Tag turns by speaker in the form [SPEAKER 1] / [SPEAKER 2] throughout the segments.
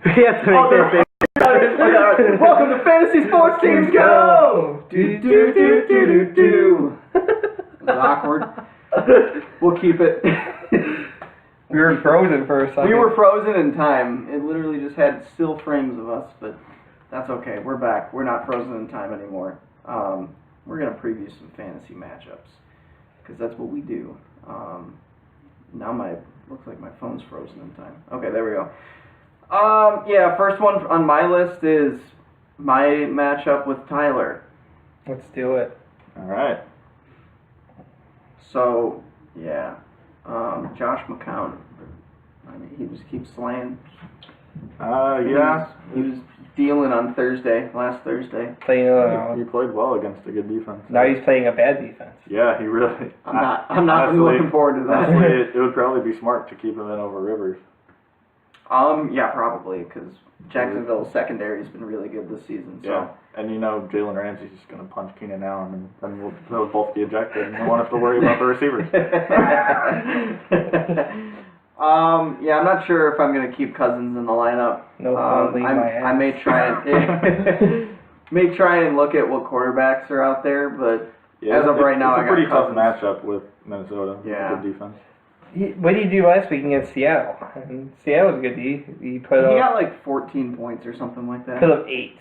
[SPEAKER 1] We have to make this.
[SPEAKER 2] Welcome to Fantasy Sports Teams Go! Do. It was awkward. We'll keep it.
[SPEAKER 1] We were frozen for a second.
[SPEAKER 2] We were frozen in time. It literally just had still frames of us, but that's okay. We're back. We're not frozen in time anymore. We're going to preview some fantasy matchups because that's what we do. Now looks like my phone's frozen in time. Okay, there we go. Yeah, first one on my list is my matchup with Tyler.
[SPEAKER 1] Let's do it.
[SPEAKER 3] All right.
[SPEAKER 2] So, yeah, Josh McCown. I mean, he just keeps slaying.
[SPEAKER 3] Yeah.
[SPEAKER 2] He was dealing on last Thursday.
[SPEAKER 3] He played well against a good defense.
[SPEAKER 1] Now he's playing a bad defense.
[SPEAKER 3] Yeah, he really.
[SPEAKER 2] I'm not really looking forward to that.
[SPEAKER 3] Honestly, it would probably be smart to keep him in over Rivers.
[SPEAKER 2] Yeah, probably, because Jacksonville's secondary has been really good this season. So.
[SPEAKER 3] Yeah, and Jalen Ramsey's just going to punch Keenan Allen, and then they'll both be ejected, and no one have to worry about the receivers.
[SPEAKER 2] Yeah, I'm not sure if I'm going to keep Cousins in the lineup.
[SPEAKER 1] No,
[SPEAKER 2] I may try and look at what quarterbacks are out there, but as of right now,
[SPEAKER 3] it's
[SPEAKER 2] I
[SPEAKER 3] a
[SPEAKER 2] got
[SPEAKER 3] pretty tough
[SPEAKER 2] Cousins.
[SPEAKER 3] matchup with Minnesota.
[SPEAKER 2] Yeah.
[SPEAKER 3] Good defense.
[SPEAKER 1] What did he do last week against Seattle? And Seattle was good. He
[SPEAKER 2] got like 14 points or something like that.
[SPEAKER 1] put up 8.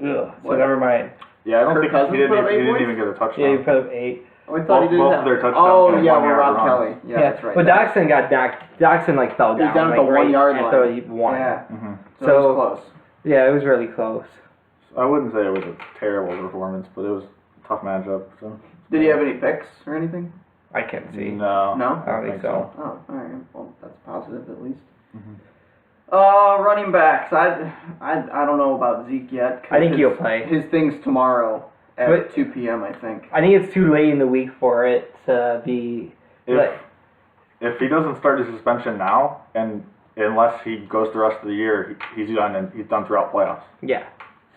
[SPEAKER 1] Ugh. So never mind.
[SPEAKER 3] Yeah, I don't
[SPEAKER 2] Kirk
[SPEAKER 3] think
[SPEAKER 2] Cousins
[SPEAKER 3] he didn't,
[SPEAKER 2] put up 8
[SPEAKER 3] he didn't
[SPEAKER 2] points?
[SPEAKER 3] even get a touchdown.
[SPEAKER 1] Yeah, he put up 8.
[SPEAKER 2] Oh, I thought he did
[SPEAKER 3] both
[SPEAKER 2] that.
[SPEAKER 3] of their touchdowns
[SPEAKER 2] Oh,
[SPEAKER 3] were
[SPEAKER 2] yeah, with
[SPEAKER 3] 1 yard
[SPEAKER 2] Rob
[SPEAKER 3] runs.
[SPEAKER 2] Kelly. Yeah, that's right.
[SPEAKER 1] But Doxson got Doxson like fell down.
[SPEAKER 2] He's down at the 1 yard line.
[SPEAKER 1] After he won.
[SPEAKER 2] Yeah.
[SPEAKER 3] Mm-hmm.
[SPEAKER 2] So it was close.
[SPEAKER 1] Yeah, it was really close.
[SPEAKER 3] I wouldn't say it was a terrible performance, but it was a tough matchup. So.
[SPEAKER 2] Did he have any picks or anything?
[SPEAKER 1] I can't see.
[SPEAKER 3] No.
[SPEAKER 2] No?
[SPEAKER 1] I don't think so.
[SPEAKER 2] Oh, all right. Well, that's positive at least.
[SPEAKER 3] Mm-hmm.
[SPEAKER 2] Running backs. I don't know about Zeke yet.
[SPEAKER 1] I think he'll play.
[SPEAKER 2] His thing's tomorrow at
[SPEAKER 1] But-
[SPEAKER 2] 2 p.m. I think.
[SPEAKER 1] I think it's too late in the week for it to be.
[SPEAKER 3] If he doesn't start his suspension now, and unless he goes the rest of the year, he's done, and he's done throughout playoffs.
[SPEAKER 1] Yeah.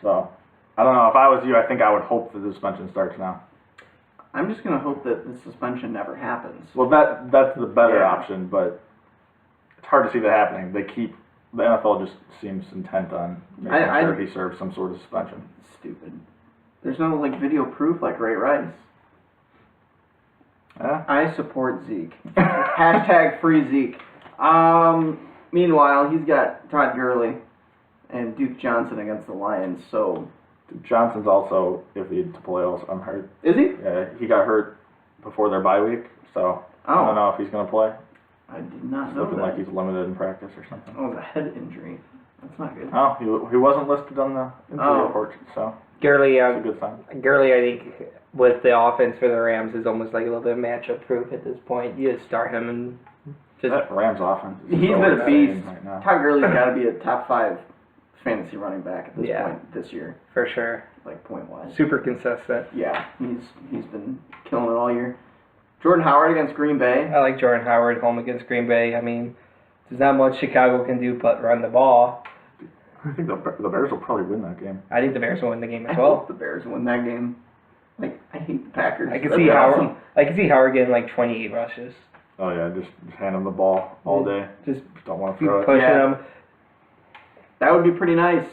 [SPEAKER 3] So, I don't know. If I was you, I think I would hope that the suspension starts now.
[SPEAKER 2] I'm just gonna hope that the suspension never happens.
[SPEAKER 3] Well, that's the better
[SPEAKER 2] Yeah.
[SPEAKER 3] option, but it's hard to see that happening. The NFL just seems intent on making sure he serves some sort of suspension.
[SPEAKER 2] Stupid. There's no video proof like Ray Rice.
[SPEAKER 3] Yeah.
[SPEAKER 2] I support Zeke. Hashtag free Zeke. Meanwhile, he's got Todd Gurley and Duke Johnson against the Lions. So
[SPEAKER 3] Johnson's also iffy to playoffs. I'm hurt.
[SPEAKER 2] is he?
[SPEAKER 3] Yeah, he got hurt before their bye week, so I don't know if he's going to play.
[SPEAKER 2] I did not
[SPEAKER 3] It's
[SPEAKER 2] know
[SPEAKER 3] looking
[SPEAKER 2] that.
[SPEAKER 3] like he's limited in practice or something.
[SPEAKER 2] Oh, it was a head injury. That's not good.
[SPEAKER 3] Oh, he wasn't listed on the injury report, so
[SPEAKER 1] Gurley,
[SPEAKER 3] it's a good sign.
[SPEAKER 1] Gurley, I think, with the offense for the Rams is almost like a little bit of matchup proof at this point. You just start him and just.
[SPEAKER 3] That Rams offense is
[SPEAKER 2] He's
[SPEAKER 3] so
[SPEAKER 2] been a beast.
[SPEAKER 3] insane right now.
[SPEAKER 2] Todd Gurley's got to be a top 5 fantasy running back at this
[SPEAKER 1] Yeah.
[SPEAKER 2] point this year,
[SPEAKER 1] For sure.
[SPEAKER 2] like point wise.
[SPEAKER 1] Super consistent.
[SPEAKER 2] Yeah, he's been killing it all year. Jordan Howard against Green Bay.
[SPEAKER 1] I like Jordan Howard home against Green Bay. I mean, there's not much Chicago can do but run the ball.
[SPEAKER 3] I think the Bears will probably win that game.
[SPEAKER 1] I think the Bears will win the game
[SPEAKER 2] I
[SPEAKER 1] as well.
[SPEAKER 2] hope the Bears win that game. Like, I hate the Packers.
[SPEAKER 1] I can
[SPEAKER 2] That'd
[SPEAKER 1] see
[SPEAKER 2] be
[SPEAKER 1] Howard.
[SPEAKER 2] awesome.
[SPEAKER 1] I can see Howard getting like 28 rushes.
[SPEAKER 3] Oh yeah, just hand him the ball all day.
[SPEAKER 1] Just
[SPEAKER 3] Don't want to
[SPEAKER 1] keep
[SPEAKER 3] throw it.
[SPEAKER 1] pushing
[SPEAKER 2] Yeah.
[SPEAKER 1] him.
[SPEAKER 2] That would be pretty nice.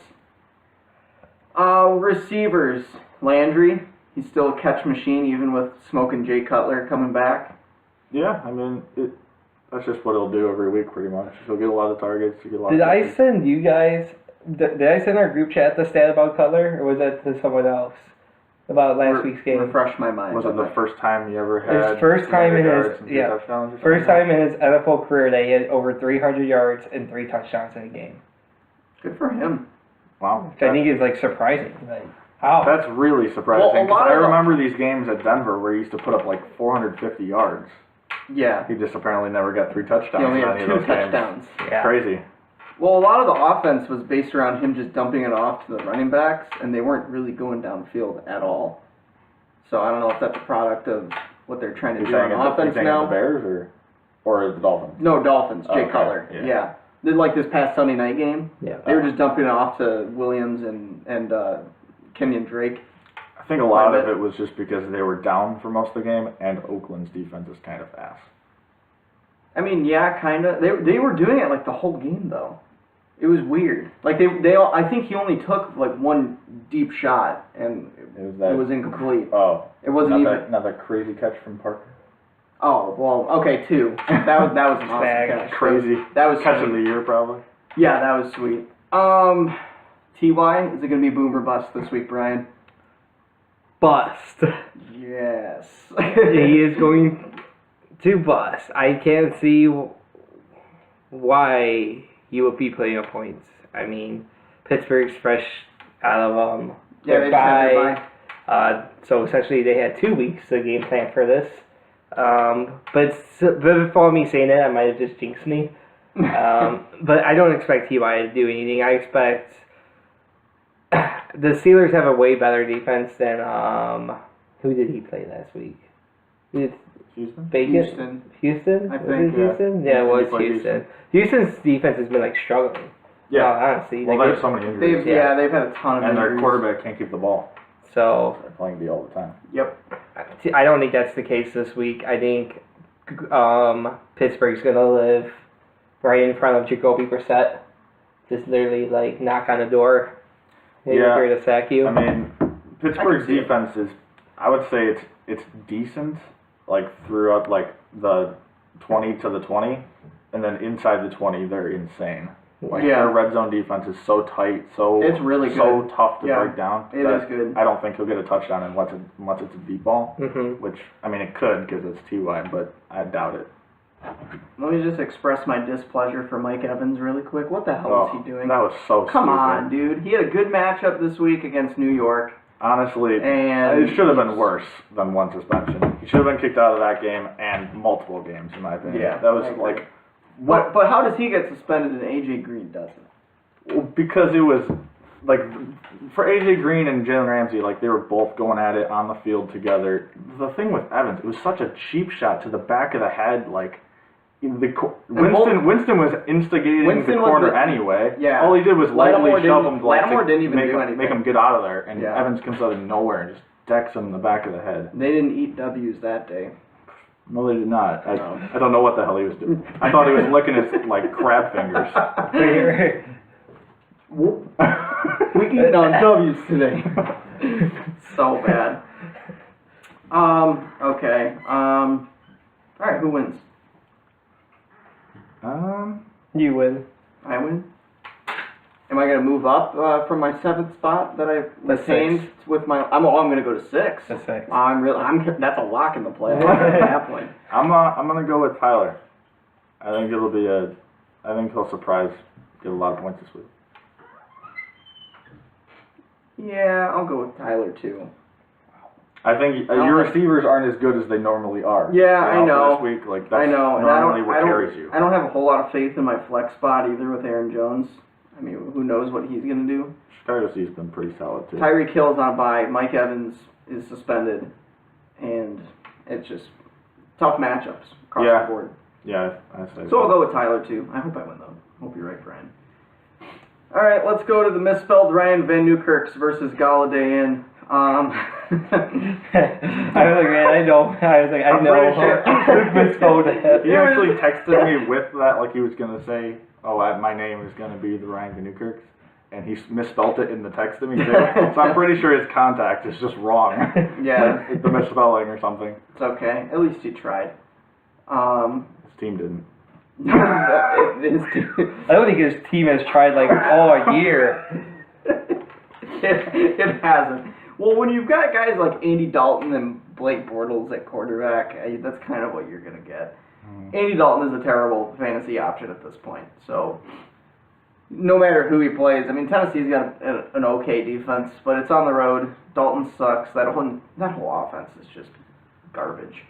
[SPEAKER 2] Receivers. Landry. He's still a catch machine even with smoking Jay Cutler coming back.
[SPEAKER 3] Yeah, I mean that's just what he'll do every week pretty much. He'll get a lot of targets. He'll get a lot
[SPEAKER 1] Did
[SPEAKER 3] of
[SPEAKER 1] I
[SPEAKER 3] catches.
[SPEAKER 1] send you guys? Did I send our group chat the stat about Cutler, or was that to someone else about last week's game?
[SPEAKER 2] Refresh my mind.
[SPEAKER 3] Was it the first time you ever had?
[SPEAKER 1] His first time in
[SPEAKER 3] 300
[SPEAKER 1] his
[SPEAKER 3] yards and 3 touchdowns or
[SPEAKER 1] first
[SPEAKER 3] something?
[SPEAKER 1] time in his NFL career that he had over 300 yards and 3 touchdowns in a game.
[SPEAKER 2] Good for him.
[SPEAKER 3] Wow.
[SPEAKER 1] Which I think is like surprising. Like how?
[SPEAKER 3] That's really surprising.
[SPEAKER 2] Well, a
[SPEAKER 3] 'cause
[SPEAKER 2] lot
[SPEAKER 3] I
[SPEAKER 2] of the-
[SPEAKER 3] remember these games at Denver where he used to put up like 450 yards.
[SPEAKER 2] Yeah.
[SPEAKER 3] He just apparently never got 3 touchdowns.
[SPEAKER 2] He only
[SPEAKER 3] in
[SPEAKER 2] had
[SPEAKER 3] any
[SPEAKER 2] 2
[SPEAKER 3] of those games.
[SPEAKER 2] touchdowns.
[SPEAKER 1] Yeah.
[SPEAKER 3] Crazy.
[SPEAKER 2] Well, a lot of the offense was based around him just dumping it off to the running backs, and they weren't really going downfield at all. So I don't know if that's a product of what they're trying to do on offense now.
[SPEAKER 3] the Bears or the Dolphins?
[SPEAKER 2] No, Dolphins. Jay
[SPEAKER 3] Okay,
[SPEAKER 2] Cutler.
[SPEAKER 3] yeah.
[SPEAKER 2] Yeah. Did like this past Sunday night game.
[SPEAKER 1] Yeah.
[SPEAKER 2] They were just dumping it off to Williams and Kenyon Drake.
[SPEAKER 3] I think a lot of it was just because they were down for most of the game, and Oakland's defense is kind of ass.
[SPEAKER 2] I mean, yeah, kind of. They were doing it like the whole game though. It was weird. Like they all, I think he only took like one deep shot and it was incomplete.
[SPEAKER 3] Oh,
[SPEAKER 2] It wasn't even.
[SPEAKER 3] not that crazy catch from Parker.
[SPEAKER 2] Oh well, okay, 2. That was an awesome
[SPEAKER 1] Bag.
[SPEAKER 2] catch.
[SPEAKER 3] Crazy.
[SPEAKER 2] That was
[SPEAKER 3] Catch of
[SPEAKER 2] sweet.
[SPEAKER 3] the year, probably.
[SPEAKER 2] Yeah, that was sweet. Ty, is it gonna be boom or bust this week, Brian?
[SPEAKER 1] Bust.
[SPEAKER 2] Yes.
[SPEAKER 1] He is going to bust. I can't see why he would be putting up points. I mean, Pittsburgh's fresh out of
[SPEAKER 2] Yeah, they just had their bye.
[SPEAKER 1] so essentially they had 2 weeks to game plan for this. But for me saying that, I might have just jinxed me. But I don't expect T.Y. to do anything. I expect the Steelers have a way better defense than who did he play last week?
[SPEAKER 3] Houston?
[SPEAKER 1] Bacon? Houston?
[SPEAKER 2] I
[SPEAKER 1] Was
[SPEAKER 2] think,
[SPEAKER 1] it Houston? Yeah, it was
[SPEAKER 3] He played
[SPEAKER 1] Houston. Houston's defense has been like struggling.
[SPEAKER 3] Yeah.
[SPEAKER 1] Honestly.
[SPEAKER 3] Well,
[SPEAKER 1] Like,
[SPEAKER 3] there's so many injuries.
[SPEAKER 2] They've had a ton of
[SPEAKER 3] And their
[SPEAKER 2] injuries.
[SPEAKER 3] quarterback can't keep the ball.
[SPEAKER 1] so
[SPEAKER 3] They're playing D all the time.
[SPEAKER 2] Yep.
[SPEAKER 1] I don't think that's the case this week. I think Pittsburgh's gonna live right in front of Jacoby Brissett. Just literally like knock on the door. Maybe
[SPEAKER 3] Yeah.
[SPEAKER 1] here to sack you.
[SPEAKER 3] I mean, Pittsburgh's
[SPEAKER 2] see it.
[SPEAKER 3] defense is, I would say it's decent, like throughout like the 20 to the 20, and then inside the 20 they're insane. Like
[SPEAKER 2] Yeah.
[SPEAKER 3] their red zone defense is so tight, so
[SPEAKER 2] It's really
[SPEAKER 3] so
[SPEAKER 2] good.
[SPEAKER 3] tough to
[SPEAKER 2] Yeah,
[SPEAKER 3] break down.
[SPEAKER 2] it
[SPEAKER 3] that
[SPEAKER 2] is good.
[SPEAKER 3] I don't think he'll get a touchdown unless it's a deep ball,
[SPEAKER 1] Mm-hmm.
[SPEAKER 3] which I mean it could because it's Ty, but I doubt it.
[SPEAKER 2] Let me just express my displeasure for Mike Evans really quick. What the hell is he doing?
[SPEAKER 3] That was so
[SPEAKER 2] Come
[SPEAKER 3] stupid.
[SPEAKER 2] on, dude. He had a good matchup this week against New York.
[SPEAKER 3] Honestly,
[SPEAKER 2] And
[SPEAKER 3] it should have been worse than one suspension. He should have been kicked out of that game and multiple games, in my opinion.
[SPEAKER 2] Yeah,
[SPEAKER 3] that was
[SPEAKER 2] I agree.
[SPEAKER 3] like
[SPEAKER 2] But how does he get suspended and AJ Green doesn't?
[SPEAKER 3] well, because it was like for AJ Green and Jalen Ramsey, like they were both going at it on the field together. The thing with Evans, it was such a cheap shot to the back of the head, like. Winston was instigating
[SPEAKER 2] Winston
[SPEAKER 3] the
[SPEAKER 2] was
[SPEAKER 3] corner
[SPEAKER 2] the-
[SPEAKER 3] anyway.
[SPEAKER 2] Yeah.
[SPEAKER 3] All he did was lightly
[SPEAKER 2] Lattimore
[SPEAKER 3] shove
[SPEAKER 2] didn't-
[SPEAKER 3] him, like,
[SPEAKER 2] Lattimore
[SPEAKER 3] to
[SPEAKER 2] didn't even
[SPEAKER 3] make
[SPEAKER 2] do
[SPEAKER 3] him,
[SPEAKER 2] anything.
[SPEAKER 3] make him get out of there, and
[SPEAKER 2] Yeah.
[SPEAKER 3] Evans comes out of nowhere and just decks him in the back of the head.
[SPEAKER 2] They didn't eat W's that day.
[SPEAKER 3] No, they did not.
[SPEAKER 2] No.
[SPEAKER 3] I don't know what the hell he was doing. I thought he was licking his like crab fingers.
[SPEAKER 2] We eating on W's today. So bad. Okay. All right. Who wins?
[SPEAKER 1] You win.
[SPEAKER 2] I win. Am I gonna move up from my 7th spot that I
[SPEAKER 1] That's
[SPEAKER 2] retained with my? I'm gonna go to 6.
[SPEAKER 1] That's 6.
[SPEAKER 2] That's a lock in the play at that point.
[SPEAKER 3] I'm gonna go with Tyler. I think it'll be I think he'll surprise, get a lot of points this week.
[SPEAKER 2] Yeah, I'll go with Tyler too.
[SPEAKER 3] I think your receivers aren't as good as they normally are.
[SPEAKER 2] Yeah, I know.
[SPEAKER 3] For this week, like
[SPEAKER 2] I
[SPEAKER 3] that's
[SPEAKER 2] know, and
[SPEAKER 3] normally what
[SPEAKER 2] I
[SPEAKER 3] carries you.
[SPEAKER 2] don't have a whole lot of faith in my flex spot either with Aaron Jones. I mean, who knows what he's gonna do?
[SPEAKER 3] Chicago C's been pretty solid too.
[SPEAKER 2] Tyreek Hill's on bye. Mike Evans is suspended, and it's just tough matchups across
[SPEAKER 3] Yeah.
[SPEAKER 2] the board.
[SPEAKER 3] Yeah, I say
[SPEAKER 2] So I'll go with Tyler too. I hope I win though. Hope you're right, Brian. All right, let's go to the misspelled Ryan Van Newkirks versus Galladay in.
[SPEAKER 1] I was like, man, I know. I was like, I
[SPEAKER 3] I'm
[SPEAKER 1] know.
[SPEAKER 3] pretty sure-
[SPEAKER 1] Misspelled it.
[SPEAKER 3] He actually texted me with that, like he was gonna say, "Oh, my name is gonna be the Ryan Van Newkirks," and he misspelt it in the text to me too. So I'm pretty sure his contact is just wrong.
[SPEAKER 2] Yeah,
[SPEAKER 3] Like the misspelling or something.
[SPEAKER 2] it's okay. At least he tried.
[SPEAKER 3] His team didn't.
[SPEAKER 1] I don't think his team has tried like all year.
[SPEAKER 2] It hasn't. Well, when you've got guys like Andy Dalton and Blake Bortles at quarterback, that's kind of what you're going to get. Andy Dalton is a terrible fantasy option at this point. So, no matter who he plays, I mean, Tennessee's got an okay defense, but it's on the road. Dalton sucks. That whole offense is just garbage.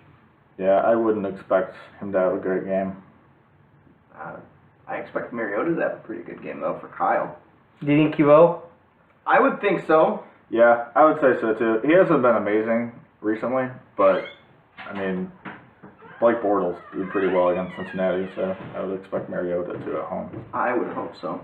[SPEAKER 3] Yeah, I wouldn't expect him to have a great game.
[SPEAKER 2] I expect Mariota to have a pretty good game, though, for Kyle.
[SPEAKER 1] Do you think he will?
[SPEAKER 2] I would think so.
[SPEAKER 3] Yeah, I would say so too. He hasn't been amazing recently, but I mean, Blake Bortles did pretty well against Cincinnati, so I would expect Mariota to at home.
[SPEAKER 2] I would hope so.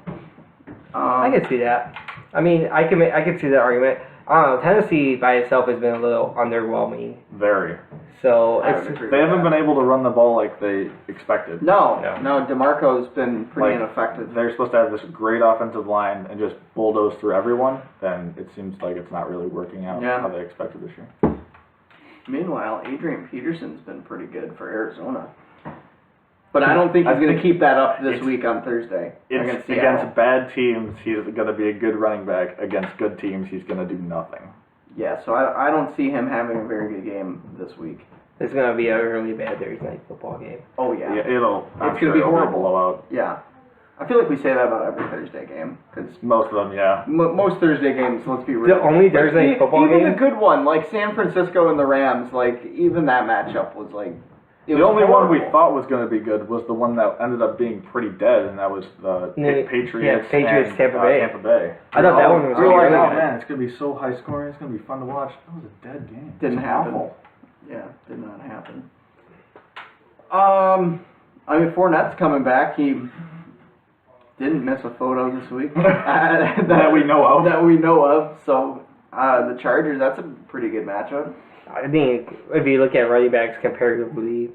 [SPEAKER 1] I can see that. I mean, I can see that argument. I don't know. Tennessee by itself has been a little underwhelming.
[SPEAKER 3] Very.
[SPEAKER 1] So
[SPEAKER 2] I would
[SPEAKER 1] it's
[SPEAKER 2] agree
[SPEAKER 3] They
[SPEAKER 2] with
[SPEAKER 3] haven't
[SPEAKER 2] that.
[SPEAKER 3] been able to run the ball like they expected.
[SPEAKER 2] No,
[SPEAKER 1] No.
[SPEAKER 2] no, DeMarco's been pretty
[SPEAKER 3] Like,
[SPEAKER 2] ineffective.
[SPEAKER 3] They're supposed to have this great offensive line and just bulldoze through everyone, then it seems like it's not really working out
[SPEAKER 2] Yeah.
[SPEAKER 3] how they expected this year.
[SPEAKER 2] Meanwhile, Adrian Peterson's been pretty good for Arizona. But I don't think
[SPEAKER 3] I
[SPEAKER 2] he's going to
[SPEAKER 3] think
[SPEAKER 2] keep that up this
[SPEAKER 3] it's-
[SPEAKER 2] week on Thursday against
[SPEAKER 3] It's
[SPEAKER 2] Seattle.
[SPEAKER 3] against bad teams, he's going to be a good running back. Against good teams, he's going to do nothing.
[SPEAKER 2] Yeah, so I don't see him having a very good game this week.
[SPEAKER 1] it's gonna be a really bad Thursday night football game.
[SPEAKER 2] Oh, yeah.
[SPEAKER 3] Yeah, I'm
[SPEAKER 2] It's
[SPEAKER 3] sure
[SPEAKER 2] gonna be
[SPEAKER 3] it'll
[SPEAKER 2] horrible.
[SPEAKER 3] a blowout.
[SPEAKER 2] Yeah. I feel like we say that about every Thursday game. Because
[SPEAKER 3] Most of them, yeah.
[SPEAKER 2] most Thursday games, let's be real.
[SPEAKER 1] The only Thursday
[SPEAKER 2] Like,
[SPEAKER 1] football
[SPEAKER 2] even
[SPEAKER 1] game?
[SPEAKER 2] the good one, like San Francisco and the Rams, like, even that matchup was like... it
[SPEAKER 3] The
[SPEAKER 2] was
[SPEAKER 3] only one we
[SPEAKER 2] horrible.
[SPEAKER 3] thought was going to be good was the one that ended up being pretty dead, and that was the
[SPEAKER 1] Yeah,
[SPEAKER 3] Patriots.
[SPEAKER 1] Patriots,
[SPEAKER 3] and,
[SPEAKER 1] Tampa Bay.
[SPEAKER 3] Tampa Bay.
[SPEAKER 1] I thought that
[SPEAKER 2] Oh,
[SPEAKER 1] one was
[SPEAKER 2] oh,
[SPEAKER 1] really
[SPEAKER 2] I
[SPEAKER 1] good.
[SPEAKER 2] know.
[SPEAKER 3] man, it's going to be so high scoring. It's going to be fun to watch. That was a dead game.
[SPEAKER 2] Didn't
[SPEAKER 3] It's
[SPEAKER 2] happen.
[SPEAKER 3] awful.
[SPEAKER 2] Yeah, did not happen. I mean, Fournette's coming back. He didn't miss a photo this week
[SPEAKER 3] That we know of.
[SPEAKER 2] That we know of. So the Chargers, that's a pretty good matchup.
[SPEAKER 1] I think if you look at running backs comparatively,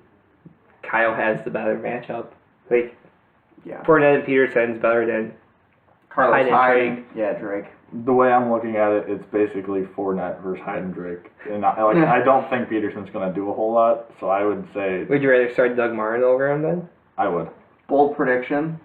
[SPEAKER 1] Kyle has the better matchup. Like
[SPEAKER 2] Yeah,
[SPEAKER 1] Fournette and Peterson's better than
[SPEAKER 2] Carlos
[SPEAKER 1] Hyde and
[SPEAKER 2] Hyde.
[SPEAKER 1] Drake.
[SPEAKER 2] Yeah, Drake.
[SPEAKER 3] The way I'm looking at it, it's basically Fournette versus Hyde and Drake. And I don't think Peterson's going to do a whole lot, so I would say
[SPEAKER 1] Would you rather start Doug Martin over him then?
[SPEAKER 3] I would.
[SPEAKER 2] Bold prediction: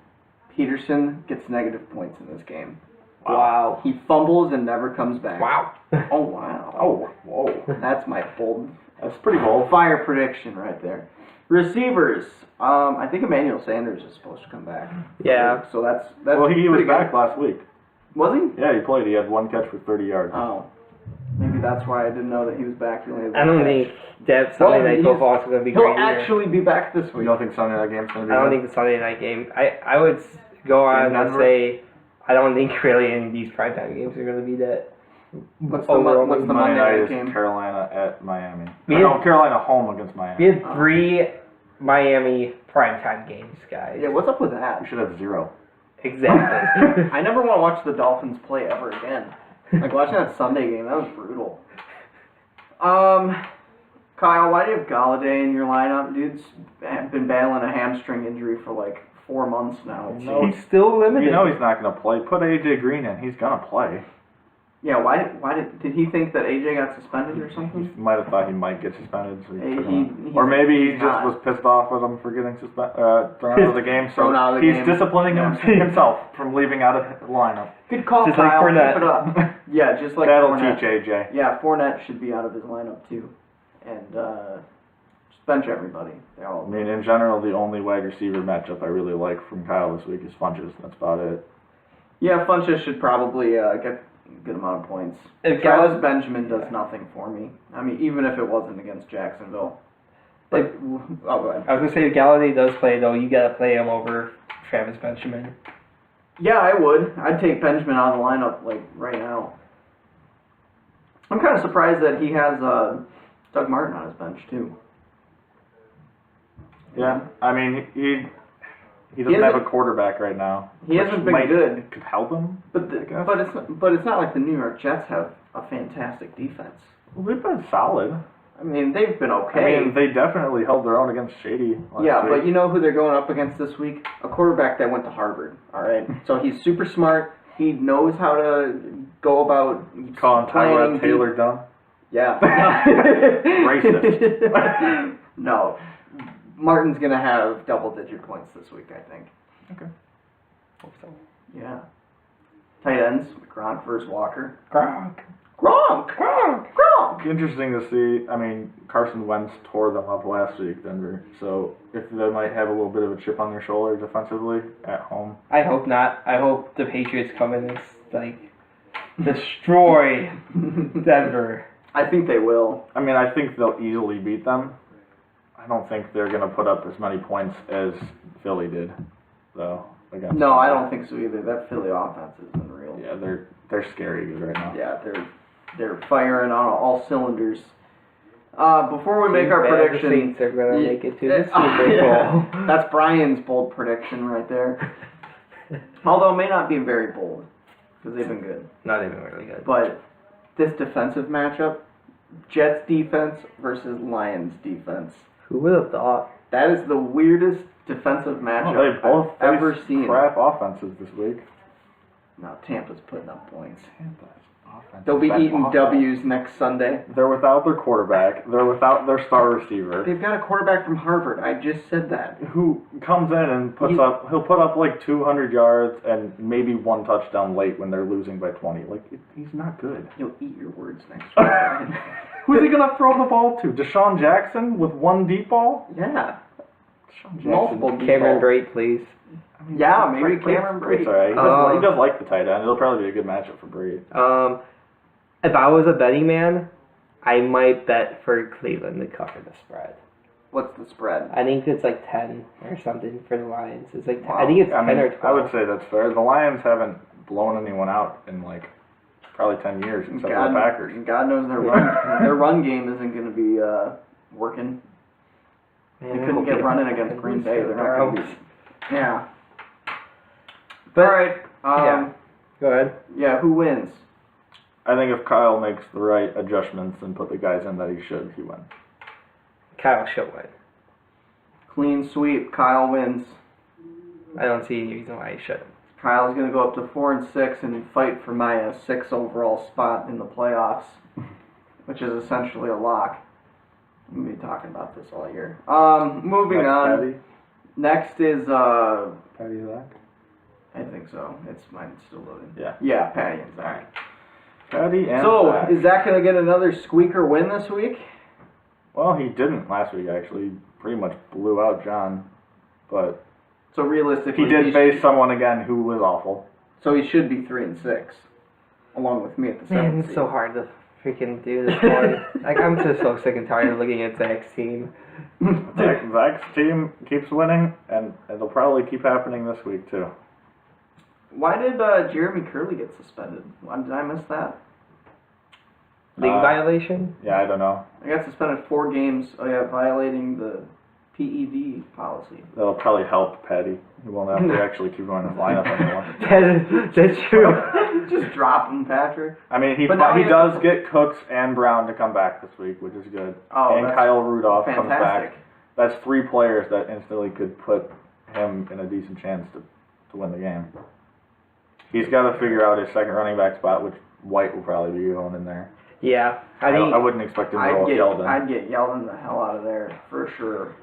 [SPEAKER 2] Peterson gets negative points in this game.
[SPEAKER 1] Wow.
[SPEAKER 2] He fumbles and never comes back.
[SPEAKER 1] Wow.
[SPEAKER 2] Oh wow.
[SPEAKER 3] Oh, whoa.
[SPEAKER 2] That's my bold
[SPEAKER 3] That's pretty bold.
[SPEAKER 2] fire prediction right there. Receivers. I think Emmanuel Sanders is supposed to come back.
[SPEAKER 1] Yeah.
[SPEAKER 2] So that's
[SPEAKER 3] Well, he was
[SPEAKER 2] pretty
[SPEAKER 3] back
[SPEAKER 2] good.
[SPEAKER 3] last week.
[SPEAKER 2] Was he?
[SPEAKER 3] Yeah, he played. He had one catch for 30 yards.
[SPEAKER 2] Oh. Maybe that's why I didn't know that he was back. He only had
[SPEAKER 1] I
[SPEAKER 2] one
[SPEAKER 1] don't
[SPEAKER 2] catch.
[SPEAKER 1] think that Sunday night
[SPEAKER 2] he's-
[SPEAKER 1] football is going to be
[SPEAKER 2] He'll
[SPEAKER 1] great either.
[SPEAKER 2] actually be back this
[SPEAKER 3] You
[SPEAKER 2] week.
[SPEAKER 3] don't think Sunday night game's going to be
[SPEAKER 1] I don't
[SPEAKER 3] good?
[SPEAKER 1] think the Sunday night game. I would go on and
[SPEAKER 3] Denver?
[SPEAKER 1] say I don't think really any of these primetime games are going to be that.
[SPEAKER 2] What's the
[SPEAKER 1] overwhelming.
[SPEAKER 2] Monday night
[SPEAKER 3] is
[SPEAKER 2] game?
[SPEAKER 3] Carolina at Miami.
[SPEAKER 1] We
[SPEAKER 3] No,
[SPEAKER 1] had-
[SPEAKER 3] Carolina home against
[SPEAKER 1] We
[SPEAKER 3] Miami.
[SPEAKER 1] had 3 Miami primetime games, guys.
[SPEAKER 2] Yeah, what's up with that?
[SPEAKER 3] You should have 0.
[SPEAKER 1] Exactly.
[SPEAKER 2] I never want to watch the Dolphins play ever again. Like watching that Sunday game, that was brutal. Kyle, why do you have Galladay in your lineup? Dude's been battling a hamstring injury for like 4 months now. It
[SPEAKER 3] No.
[SPEAKER 2] seems.
[SPEAKER 1] He's still limited.
[SPEAKER 3] You know he's not going to play. Put AJ Green in. He's going to play.
[SPEAKER 2] Yeah, why did he think that AJ got suspended or
[SPEAKER 3] He
[SPEAKER 2] something?
[SPEAKER 3] might have thought he might get suspended. So
[SPEAKER 2] Hey,
[SPEAKER 3] took him
[SPEAKER 2] he's-
[SPEAKER 3] out. Or maybe he
[SPEAKER 2] he's
[SPEAKER 3] just
[SPEAKER 2] not.
[SPEAKER 3] was pissed off with him for getting thrown out of the game. So
[SPEAKER 2] Thrown out of the
[SPEAKER 3] he's
[SPEAKER 2] game.
[SPEAKER 3] disciplining
[SPEAKER 2] Yeah.
[SPEAKER 3] himself from leaving out of the lineup.
[SPEAKER 2] Good call,
[SPEAKER 1] Just like
[SPEAKER 2] Kyle.
[SPEAKER 1] Fournette.
[SPEAKER 2] Keep it up. Yeah, just like
[SPEAKER 3] That'll
[SPEAKER 2] Fournette.
[SPEAKER 3] teach AJ.
[SPEAKER 2] Yeah, Fournette should be out of his lineup too, and just bench everybody. They're
[SPEAKER 3] I
[SPEAKER 2] all.
[SPEAKER 3] mean, in general, the only wide receiver matchup I really like from Kyle this week is Funches. That's about it.
[SPEAKER 2] Yeah, Funchess should probably get a good amount of points.
[SPEAKER 1] If
[SPEAKER 2] Travis
[SPEAKER 1] Gall-
[SPEAKER 2] Benjamin does nothing for me. I mean, even if it wasn't against Jacksonville. Like, oh, go ahead.
[SPEAKER 1] I was going to say if Galladay does play, though, you got to play him over Travis Benjamin.
[SPEAKER 2] Yeah, I would. I'd take Benjamin out of the lineup like right now. I'm kind of surprised that he has Doug Martin on his bench too.
[SPEAKER 3] Yeah, I mean, he doesn't have a quarterback right now.
[SPEAKER 2] He
[SPEAKER 3] which
[SPEAKER 2] hasn't been
[SPEAKER 3] might-
[SPEAKER 2] good.
[SPEAKER 3] Could help him.
[SPEAKER 2] But
[SPEAKER 3] guess.
[SPEAKER 2] but it's not like the New York Jets have a fantastic defense.
[SPEAKER 3] Well, they've been solid.
[SPEAKER 2] I mean, they've been okay.
[SPEAKER 3] I mean, they definitely held their own against Shady last
[SPEAKER 2] yeah,
[SPEAKER 3] week.
[SPEAKER 2] but you know who they're going up against this week? A quarterback that went to Harvard. All right, so he's super smart. He knows how to go about
[SPEAKER 3] Calling
[SPEAKER 2] planning
[SPEAKER 3] Tyrod Taylor dumb.
[SPEAKER 2] Yeah.
[SPEAKER 3] Racist.
[SPEAKER 2] No. Martin's gonna have double-digit points this week, I think.
[SPEAKER 3] Okay.
[SPEAKER 1] Hope so.
[SPEAKER 2] Yeah. Tight ends: Gronk versus Walker.
[SPEAKER 1] Gronk.
[SPEAKER 2] Gronk.
[SPEAKER 1] Gronk.
[SPEAKER 2] Gronk.
[SPEAKER 3] Interesting to see. I mean, Carson Wentz tore them up last week, Denver. So if they might have a little bit of a chip on their shoulder defensively at home.
[SPEAKER 1] I hope not. I hope the Patriots come in and, like, destroy Denver.
[SPEAKER 2] I think they will.
[SPEAKER 3] I mean, I think they'll easily beat them. I don't think they're going to put up as many points as Philly did, though. Against
[SPEAKER 2] No, I don't think so either. That Philly offense is unreal.
[SPEAKER 3] Yeah, they're scary good right now.
[SPEAKER 2] Yeah, they're firing on all cylinders. Before we make our
[SPEAKER 1] Bad
[SPEAKER 2] prediction,
[SPEAKER 1] The Saints are going to make it to the Super
[SPEAKER 2] yeah,
[SPEAKER 1] Bowl.
[SPEAKER 2] that's Brian's bold prediction right there. Although it may not be very bold because they've been good.
[SPEAKER 1] Not even really good.
[SPEAKER 2] But this defensive matchup, Jets defense versus Lions defense.
[SPEAKER 1] Who would have thought?
[SPEAKER 2] That is the weirdest defensive matchup
[SPEAKER 3] They both
[SPEAKER 2] I've ever
[SPEAKER 3] faced
[SPEAKER 2] seen.
[SPEAKER 3] crap offenses this week.
[SPEAKER 2] No, Tampa's putting up points.
[SPEAKER 3] Tampa's offense
[SPEAKER 2] They'll be
[SPEAKER 3] has been
[SPEAKER 2] eating
[SPEAKER 3] awful.
[SPEAKER 2] W's next Sunday.
[SPEAKER 3] They're without their quarterback. They're without their star receiver,
[SPEAKER 2] They've got a quarterback from Harvard. I just said that.
[SPEAKER 3] who comes in and he'll put up like 200 yards and maybe one touchdown late when they're losing by 20. Like, he's not good.
[SPEAKER 2] You'll eat your words next week, Ryan.
[SPEAKER 3] Who's he gonna throw the ball to? Deshaun Jackson with one deep ball?
[SPEAKER 2] Yeah.
[SPEAKER 3] Deshaun Jackson.
[SPEAKER 2] Multiple deep
[SPEAKER 1] Cameron
[SPEAKER 2] balls.
[SPEAKER 1] Brate, please.
[SPEAKER 2] Yeah, maybe Cameron
[SPEAKER 3] Brate's
[SPEAKER 2] Brate.
[SPEAKER 3] alright. He
[SPEAKER 1] Um,
[SPEAKER 3] does like the tight end. It'll probably be a good matchup for Brate.
[SPEAKER 1] If I was a betting man, I might bet for Cleveland to cover the spread.
[SPEAKER 2] What's the spread?
[SPEAKER 1] I think it's like 10 or something for the Lions. It's like
[SPEAKER 2] Wow.
[SPEAKER 1] I think it's 10 or 12.
[SPEAKER 3] I would say that's fair. The Lions haven't blown anyone out in like probably 10 years except for the Packers.
[SPEAKER 2] God knows their run game isn't going to be working.
[SPEAKER 1] Man,
[SPEAKER 2] They
[SPEAKER 1] I
[SPEAKER 2] couldn't
[SPEAKER 1] hope
[SPEAKER 2] get
[SPEAKER 1] they
[SPEAKER 2] running
[SPEAKER 1] don't
[SPEAKER 2] against
[SPEAKER 1] lose
[SPEAKER 2] Green
[SPEAKER 1] to
[SPEAKER 2] Bay.
[SPEAKER 1] the
[SPEAKER 2] They're not going to
[SPEAKER 1] Browns.
[SPEAKER 2] be. Yeah.
[SPEAKER 1] But
[SPEAKER 2] All right.
[SPEAKER 1] yeah. Go ahead.
[SPEAKER 2] Yeah. Who wins?
[SPEAKER 3] I think if Kyle makes the right adjustments and put the guys in that he should, he wins.
[SPEAKER 1] Kyle should win.
[SPEAKER 2] Clean sweep. Kyle wins.
[SPEAKER 1] I don't see any reason why he shouldn't.
[SPEAKER 2] Kyle's going to go up to 4-6 and fight for my 6th overall spot in the playoffs, which is essentially a lock. I'm going to be talking about this all year. Moving
[SPEAKER 3] Next,
[SPEAKER 2] on.
[SPEAKER 3] Patty.
[SPEAKER 2] Next is
[SPEAKER 3] Patty Zach.
[SPEAKER 2] I think so. Mine's still loading.
[SPEAKER 3] Yeah.
[SPEAKER 2] Yeah, Patty and Zach.
[SPEAKER 3] Patty and
[SPEAKER 2] So,
[SPEAKER 3] Zach.
[SPEAKER 2] is Zach going to get another squeaker win this week?
[SPEAKER 3] Well, he didn't last week, actually. He pretty much blew out John. But
[SPEAKER 2] So realistically,
[SPEAKER 3] he did face someone again who was awful.
[SPEAKER 2] So he should be 3-6, along with me at the 7th
[SPEAKER 1] Man, it's so hard to freaking do this one. Like, I'm just so sick and tired of looking at Zach's team.
[SPEAKER 3] Zach's team keeps winning, and it'll probably keep happening this week, too.
[SPEAKER 2] Why did Jeremy Curley get suspended? Did I miss that?
[SPEAKER 1] League violation?
[SPEAKER 3] Yeah, I don't know.
[SPEAKER 2] I got suspended 4 games. Violating the PED policy.
[SPEAKER 3] That'll probably help Patty. He won't have to actually keep going in his lineup anymore.
[SPEAKER 1] That's true.
[SPEAKER 2] Just drop him, Patrick.
[SPEAKER 3] I mean, he
[SPEAKER 2] But now he
[SPEAKER 3] does
[SPEAKER 2] has-
[SPEAKER 3] get Cooks and Brown to come back this week, which is good.
[SPEAKER 2] Oh,
[SPEAKER 3] and
[SPEAKER 2] that's
[SPEAKER 3] Kyle Rudolph comes
[SPEAKER 2] fantastic.
[SPEAKER 3] back. That's 3 players that instantly could put him in a decent chance to win the game. He's got to figure out his second running back spot, which White will probably be going in there.
[SPEAKER 1] Yeah.
[SPEAKER 3] I wouldn't expect him to roll Yeldon.
[SPEAKER 2] I'd get Yeldon the hell out of there, for sure.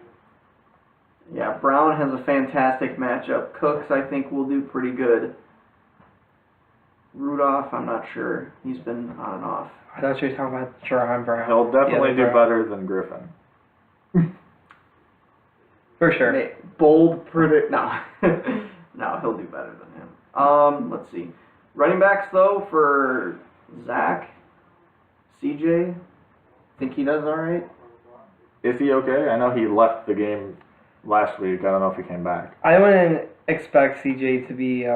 [SPEAKER 2] Yeah, Brown has a fantastic matchup. Cooks, I think, will do pretty good. Rudolph, I'm not sure. He's been on and off.
[SPEAKER 1] I thought you were talking about Jerron Brown.
[SPEAKER 3] He'll definitely
[SPEAKER 1] Yeah,
[SPEAKER 3] do better than Griffin.
[SPEAKER 1] For sure.
[SPEAKER 2] Bold predict. No. No, he'll do better than him. Let's see. Running backs, though, for Zach, CJ, think he does all right?
[SPEAKER 3] Is he okay? I know he left the game last week. I don't know if he came back.
[SPEAKER 1] I wouldn't expect CJ to be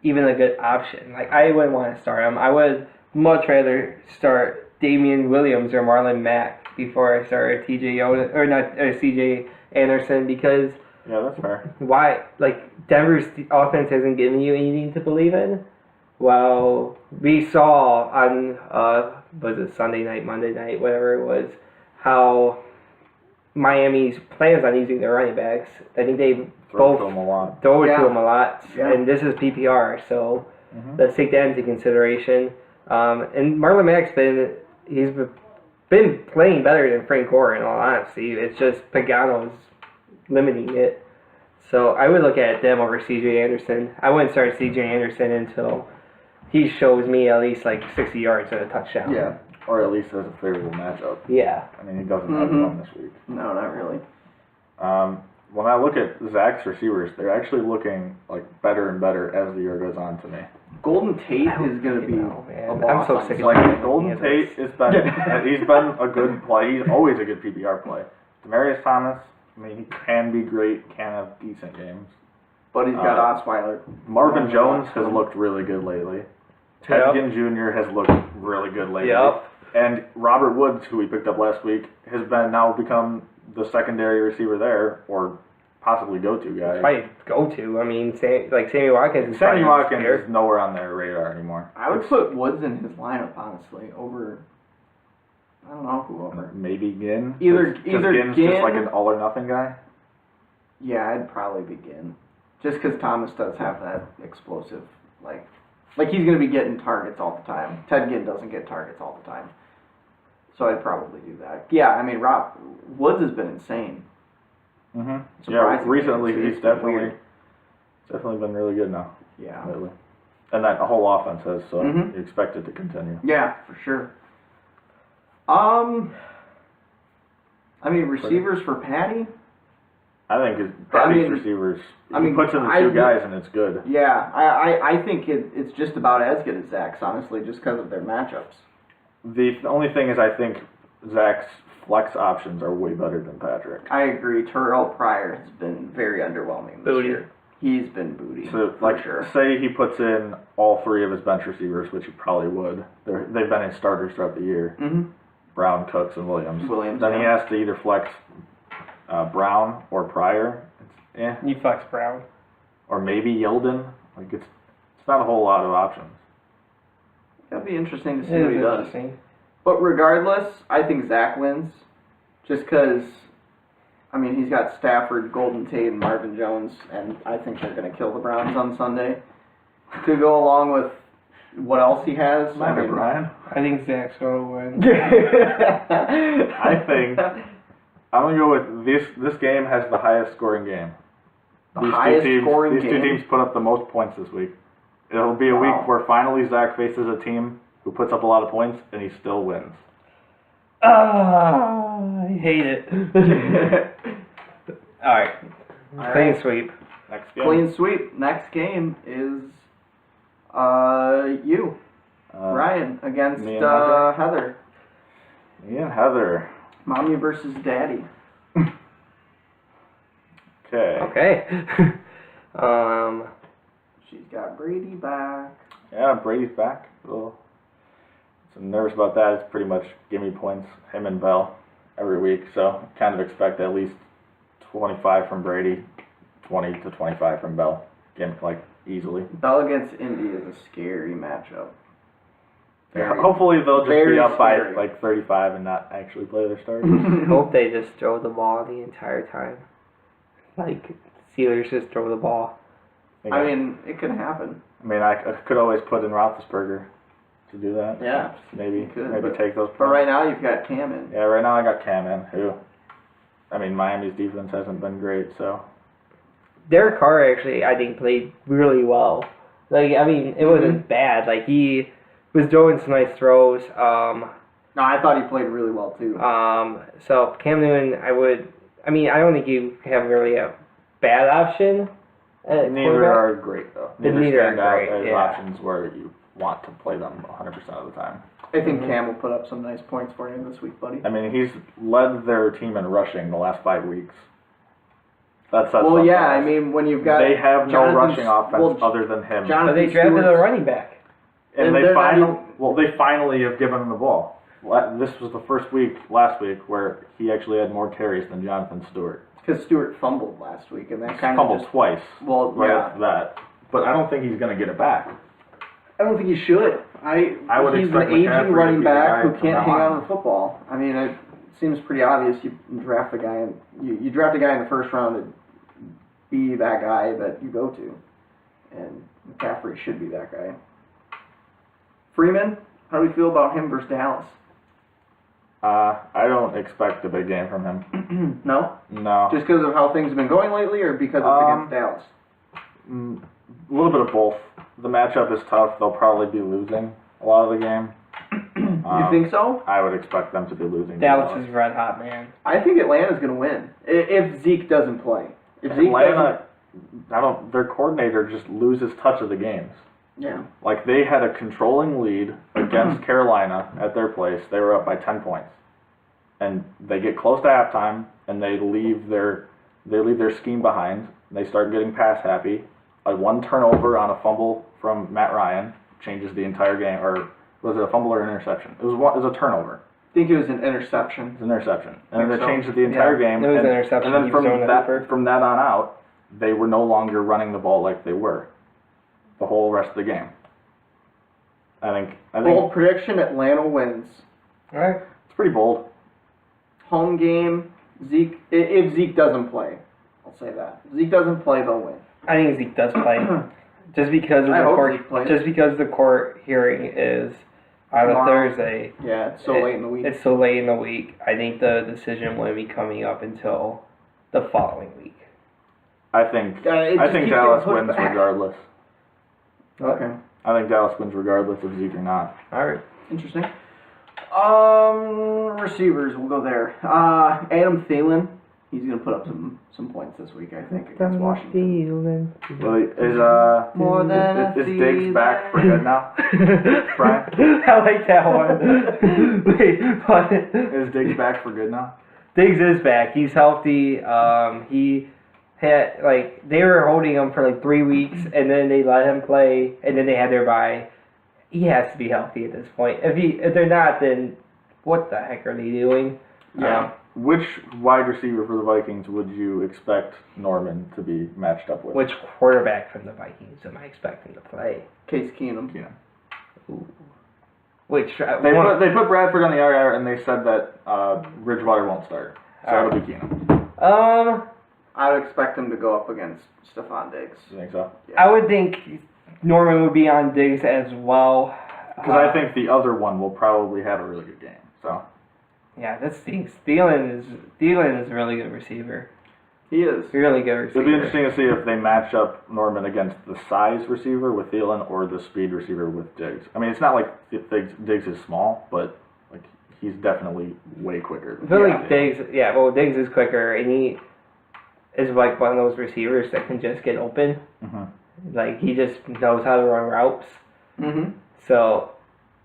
[SPEAKER 1] even a good option. Like, I wouldn't want to start him. I would much rather start Damian Williams or Marlon Mack before I start CJ Anderson, because
[SPEAKER 3] Yeah, that's fair.
[SPEAKER 1] why? Like, Denver's offense hasn't given you anything to believe in. Well, we saw on was it Sunday night, Monday night, whatever it was, how Miami's plans on using their running backs. I think they
[SPEAKER 3] Throw
[SPEAKER 1] both
[SPEAKER 3] to him a lot.
[SPEAKER 1] throw it
[SPEAKER 2] Yeah.
[SPEAKER 1] to him a lot,
[SPEAKER 2] Yeah.
[SPEAKER 1] and this is PPR, so
[SPEAKER 3] Mhm.
[SPEAKER 1] let's take that into consideration. And Marlon Mack's been playing better than Frank Gore, in all honesty. It's just Pagano's limiting it. So I would look at them over CJ Anderson. I wouldn't start CJ Anderson until he shows me at least like 60 yards and a touchdown.
[SPEAKER 2] Yeah.
[SPEAKER 3] Or at least has a favorable matchup.
[SPEAKER 1] Yeah.
[SPEAKER 3] I mean, he doesn't have
[SPEAKER 2] Mhm.
[SPEAKER 3] one this week.
[SPEAKER 2] No, not really.
[SPEAKER 3] When I look at Zach's receivers, they're actually looking like better and better as the year goes on to me.
[SPEAKER 2] Golden Tate is going to be
[SPEAKER 1] know, man.
[SPEAKER 2] a
[SPEAKER 1] I'm
[SPEAKER 2] boss
[SPEAKER 1] so
[SPEAKER 2] on
[SPEAKER 1] sick of
[SPEAKER 2] Sunday.
[SPEAKER 1] Sunday.
[SPEAKER 3] Like Golden
[SPEAKER 1] Yeah,
[SPEAKER 3] Tate has been, he's been a good play. He's always a good PPR play. Demarius Thomas, I mean, he can be great, can have decent games.
[SPEAKER 2] But he's got Osweiler.
[SPEAKER 3] Marvin Jones has looked really good lately. Ted
[SPEAKER 1] Yep.
[SPEAKER 3] Ginn Jr. has looked really good lately.
[SPEAKER 1] Yep.
[SPEAKER 3] And Robert Woods, who we picked up last week, has now become the secondary receiver there, or possibly go-to guy.
[SPEAKER 1] Probably go to. I mean, Sammy Watkins is
[SPEAKER 3] Sammy
[SPEAKER 1] probably
[SPEAKER 3] Watkins
[SPEAKER 1] there.
[SPEAKER 3] is nowhere on their radar anymore.
[SPEAKER 2] I would put Woods in his lineup, honestly, over don't know whoever.
[SPEAKER 3] Maybe Ginn.
[SPEAKER 2] Either
[SPEAKER 3] Ginn's
[SPEAKER 2] Ginn.
[SPEAKER 3] just like an all or nothing guy.
[SPEAKER 2] Yeah, I'd probably begin. Just because Thomas does have that explosive, like he's going to be getting targets all the time. Ted Ginn doesn't get targets all the time. So I'd probably do that. Yeah, I mean, Rob Woods has been insane.
[SPEAKER 3] Mm-hmm. Yeah,
[SPEAKER 2] Surprisingly,
[SPEAKER 3] recently
[SPEAKER 2] it's
[SPEAKER 3] he's
[SPEAKER 2] been
[SPEAKER 3] definitely
[SPEAKER 2] weird.
[SPEAKER 3] been really good now.
[SPEAKER 2] Yeah.
[SPEAKER 3] Lately. And that whole offense has, so
[SPEAKER 2] Mhm.
[SPEAKER 3] you expect it to continue.
[SPEAKER 2] Yeah, for sure. I mean, receivers for Patty?
[SPEAKER 3] I think his Patty's receivers, he puts in the two guys and it's good.
[SPEAKER 2] Yeah, I think it's just about as good as Zach's, honestly, just because of their matchups.
[SPEAKER 3] The only thing is I think Zach's flex options are way better than Patrick.
[SPEAKER 2] I agree. Terrell Pryor has been very underwhelming this year. He's been booty,
[SPEAKER 3] So,
[SPEAKER 2] for
[SPEAKER 3] like,
[SPEAKER 2] sure.
[SPEAKER 3] say he puts in all three of his bench receivers, which he probably would. They've been in starters throughout the year.
[SPEAKER 2] Mm-hmm.
[SPEAKER 3] Brown, Cooks, and Williams. Then he
[SPEAKER 2] yeah.
[SPEAKER 3] has to either flex Brown or Pryor.
[SPEAKER 1] You flex Brown.
[SPEAKER 3] Or maybe Yeldon. Like it's not a whole lot of options.
[SPEAKER 2] That'd be interesting to see
[SPEAKER 1] It
[SPEAKER 2] what
[SPEAKER 1] is
[SPEAKER 2] he does.
[SPEAKER 1] interesting.
[SPEAKER 2] But regardless, I think Zach wins. Just because, I mean, he's got Stafford, Golden Tate, and Marvin Jones, and I think they're going to kill the Browns on Sunday. To go along with what else he has.
[SPEAKER 3] Brian.
[SPEAKER 1] I think Zach's going to win.
[SPEAKER 3] I think I'm gonna go with this game has the highest scoring game. These two teams put up the most points this week. It'll be a week where finally Zach faces a team who puts up a lot of points and he still wins.
[SPEAKER 1] I hate it. All right. Clean sweep.
[SPEAKER 3] Next game.
[SPEAKER 2] Clean sweep. Next game is you, Ryan, against
[SPEAKER 3] me and Heather.
[SPEAKER 2] Heather.
[SPEAKER 3] Me and Heather.
[SPEAKER 2] Mommy versus Daddy.
[SPEAKER 3] Okay.
[SPEAKER 1] Okay.
[SPEAKER 2] She's got Brady back.
[SPEAKER 3] Yeah, Brady's back. So I'm nervous about that. It's pretty much gimme points, him and Bell, every week. So kind of expect at least 25 from Brady, 20 to 25 from Bell. Like easily.
[SPEAKER 2] Bell against Indy is a scary matchup.
[SPEAKER 3] Hopefully they'll just
[SPEAKER 2] very
[SPEAKER 3] be up
[SPEAKER 2] scary.
[SPEAKER 3] by like 35 and not actually play their starters.
[SPEAKER 1] Hope they just throw the ball the entire time. Like, Steelers just throw the ball.
[SPEAKER 2] I mean, it could happen.
[SPEAKER 3] I mean, I could always put in Roethlisberger to do that.
[SPEAKER 2] Yeah.
[SPEAKER 3] Maybe
[SPEAKER 2] Could,
[SPEAKER 3] take those points.
[SPEAKER 2] But right now you've got Cam in.
[SPEAKER 3] Yeah, right now I got Cam in, who, I mean, Miami's defense hasn't been great, so.
[SPEAKER 1] Derek Carr actually, I think, played really well. Like, I mean, it wasn't bad. Like, he was throwing some nice throws.
[SPEAKER 2] No, I thought he played really well too.
[SPEAKER 1] So Cam Newton, I don't think you have really a bad option.
[SPEAKER 3] Neither are great, though.
[SPEAKER 1] Neither
[SPEAKER 3] stand
[SPEAKER 1] are
[SPEAKER 3] out
[SPEAKER 1] great,
[SPEAKER 3] as
[SPEAKER 1] yeah.
[SPEAKER 3] options where you want to play them 100% of the time.
[SPEAKER 2] I think Cam will put up some nice points for you this week, buddy.
[SPEAKER 3] I mean, he's led their team in rushing the last 5 weeks. That's
[SPEAKER 2] well, yeah, I mean, when you've got
[SPEAKER 3] they have no
[SPEAKER 2] Jonathan
[SPEAKER 3] rushing offense other than him.
[SPEAKER 1] But they drafted a running back.
[SPEAKER 3] And
[SPEAKER 2] they're not
[SPEAKER 3] they finally have given him the ball. This was the first week last week where he actually had more carries than Jonathan Stewart.
[SPEAKER 2] Because Stewart fumbled last week, and that kind
[SPEAKER 3] Fumbled
[SPEAKER 2] of just,
[SPEAKER 3] twice.
[SPEAKER 2] Well,
[SPEAKER 3] right
[SPEAKER 2] yeah.
[SPEAKER 3] after that. But I don't think he's going to get it back.
[SPEAKER 2] I don't think he should.
[SPEAKER 3] I would
[SPEAKER 2] he's
[SPEAKER 3] expect
[SPEAKER 2] an aging
[SPEAKER 3] McCaffrey to
[SPEAKER 2] running
[SPEAKER 3] be the guy
[SPEAKER 2] back who
[SPEAKER 3] from
[SPEAKER 2] can't
[SPEAKER 3] now
[SPEAKER 2] hang
[SPEAKER 3] on.
[SPEAKER 2] on to the football. I mean, it seems pretty obvious. You draft a guy, and you draft a guy in the first round to be that guy that you go to, and McCaffrey should be that guy. Freeman, how do we feel about him versus Dallas?
[SPEAKER 3] I don't expect a big game from him.
[SPEAKER 2] No?
[SPEAKER 3] No.
[SPEAKER 2] Just because of how things have been going lately, or because it's against Dallas?
[SPEAKER 3] A little bit of both. The matchup is tough. They'll probably be losing a lot of the game.
[SPEAKER 2] You think so?
[SPEAKER 3] I would expect them to be losing.
[SPEAKER 1] Dallas is red hot, man.
[SPEAKER 2] I think Atlanta's going to win if Zeke doesn't play. If Zeke
[SPEAKER 3] Atlanta, their coordinator just loses touch of the games.
[SPEAKER 2] Yeah.
[SPEAKER 3] Like they had a controlling lead against Carolina at their place. They were up by 10 points, and they get close to halftime, and they leave their scheme behind. And they start getting pass happy. One turnover on a fumble from Matt Ryan changes the entire game. Or was it a fumble or an interception? It was a turnover.
[SPEAKER 2] I think it was an interception.
[SPEAKER 3] It was an interception, and then
[SPEAKER 2] so.
[SPEAKER 3] it changed the entire game.
[SPEAKER 1] It was
[SPEAKER 3] and,
[SPEAKER 1] an interception.
[SPEAKER 3] And then
[SPEAKER 1] He was throwing the
[SPEAKER 3] from that on out, they were no longer running the ball like they were the whole rest of the game. I think
[SPEAKER 2] Bold prediction: Atlanta wins.
[SPEAKER 1] All right.
[SPEAKER 3] It's pretty bold.
[SPEAKER 2] Home game, Zeke. If Zeke doesn't play, I'll say that. If Zeke doesn't play, they'll win.
[SPEAKER 1] I think Zeke does play. Just because of
[SPEAKER 2] I
[SPEAKER 1] the
[SPEAKER 2] hope
[SPEAKER 1] court,
[SPEAKER 2] Zeke plays.
[SPEAKER 1] just because the court hearing is on a
[SPEAKER 2] Tomorrow.
[SPEAKER 1] Thursday.
[SPEAKER 2] Yeah, it's so late in the week.
[SPEAKER 1] It's so late in the week. I think the decision wouldn't be coming up until the following week.
[SPEAKER 3] I think
[SPEAKER 2] It
[SPEAKER 3] I
[SPEAKER 2] just
[SPEAKER 3] think
[SPEAKER 2] keeps
[SPEAKER 3] Dallas
[SPEAKER 2] getting pushed
[SPEAKER 3] wins
[SPEAKER 2] back.
[SPEAKER 3] regardless.
[SPEAKER 2] Okay,
[SPEAKER 3] I think Dallas wins regardless of Zeke or not.
[SPEAKER 1] All right.
[SPEAKER 2] interesting. Receivers, we'll go there. Adam Thielen, he's gonna put up some points this week, I think, against Washington.
[SPEAKER 3] Well,
[SPEAKER 2] More than a
[SPEAKER 3] is Diggs back for good now? Brian?
[SPEAKER 1] I like that one. Wait, what?
[SPEAKER 3] Is Diggs back for good now?
[SPEAKER 1] Diggs is back. He's healthy. He had they were holding him for 3 weeks, and then they let him play, and then they had their bye. He has to be healthy at this point. If they're not, then what the heck are they doing?
[SPEAKER 2] Yeah.
[SPEAKER 3] Which wide receiver for the Vikings would you expect Norman to be matched up with?
[SPEAKER 1] Which quarterback from the Vikings am I expecting to play?
[SPEAKER 2] Case Keenum.
[SPEAKER 3] Keenum.
[SPEAKER 1] Ooh. Which
[SPEAKER 3] They put Bradford on the IR, and they said that Bridgewater won't start. So it'll be Keenum.
[SPEAKER 2] I would expect him to go up against Stephon Diggs.
[SPEAKER 3] You think so?
[SPEAKER 1] I would think Norman would be on Diggs as well.
[SPEAKER 3] Because I think the other one will probably have a really good game. So
[SPEAKER 1] Yeah, that stinks. Thielen is a really good receiver.
[SPEAKER 2] He is.
[SPEAKER 1] Really good receiver.
[SPEAKER 3] it'll be interesting to see if they match up Norman against the size receiver with Thielen or the speed receiver with Diggs. I mean, it's not like Diggs is small, but he's definitely way quicker.
[SPEAKER 1] I feel like Diggs is quicker, and he is one of those receivers that can just get open.
[SPEAKER 3] Mm-hmm.
[SPEAKER 1] He just knows how to run routes.
[SPEAKER 2] Mm-hmm.
[SPEAKER 1] So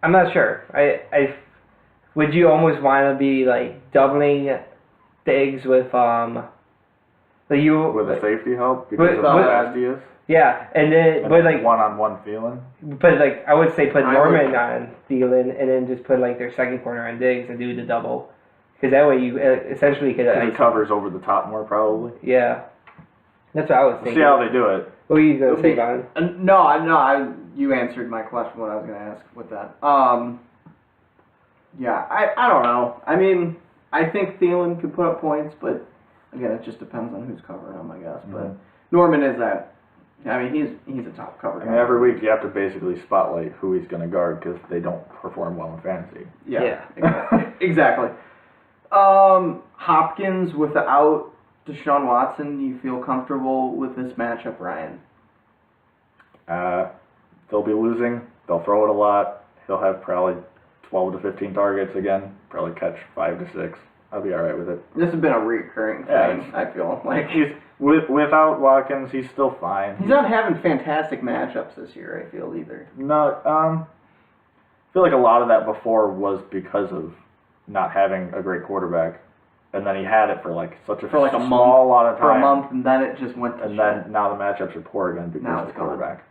[SPEAKER 1] I'm not sure. I would you almost want to be doubling Diggs with
[SPEAKER 3] With a safety help because of how fast he is.
[SPEAKER 1] Yeah, and then
[SPEAKER 3] And
[SPEAKER 1] but
[SPEAKER 3] one-on-one Thielen.
[SPEAKER 1] But I would say put Norman on Thielen and then just put their second corner on Diggs and do the double, because that way you essentially could.
[SPEAKER 3] Because he covers over the top more probably.
[SPEAKER 1] Yeah, that's what I was
[SPEAKER 3] We'll
[SPEAKER 1] thinking.
[SPEAKER 3] see how they do it.
[SPEAKER 1] What were you gonna say, Don?
[SPEAKER 2] No, you answered my question, what I was going to ask with that. Yeah, I don't know. I mean, I think Thielen could put up points, but again, it just depends on who's covering him, I guess.
[SPEAKER 3] Mm-hmm.
[SPEAKER 2] But Norman is that. I mean, he's a top cover guy.
[SPEAKER 3] I mean, every week you have to basically spotlight who he's going to guard because they don't perform well in fantasy.
[SPEAKER 2] Yeah. Exactly. Hopkins without Deshaun Watson, you feel comfortable with this matchup, Ryan?
[SPEAKER 3] They'll be losing. They'll throw it a lot. He'll have probably 12 to 15 targets again. Probably catch 5 to 6. I'll be all right with it.
[SPEAKER 2] This has been a recurring thing, I feel like.
[SPEAKER 3] He's without Watkins, he's still fine.
[SPEAKER 2] He's not having fantastic matchups this year, I feel, either.
[SPEAKER 3] No, I feel like a lot of that before was because of not having a great quarterback, and then he had it for such a small lot of time.
[SPEAKER 2] For a month, and then it just went to
[SPEAKER 3] and then now the matchups are poor again because of the quarterback.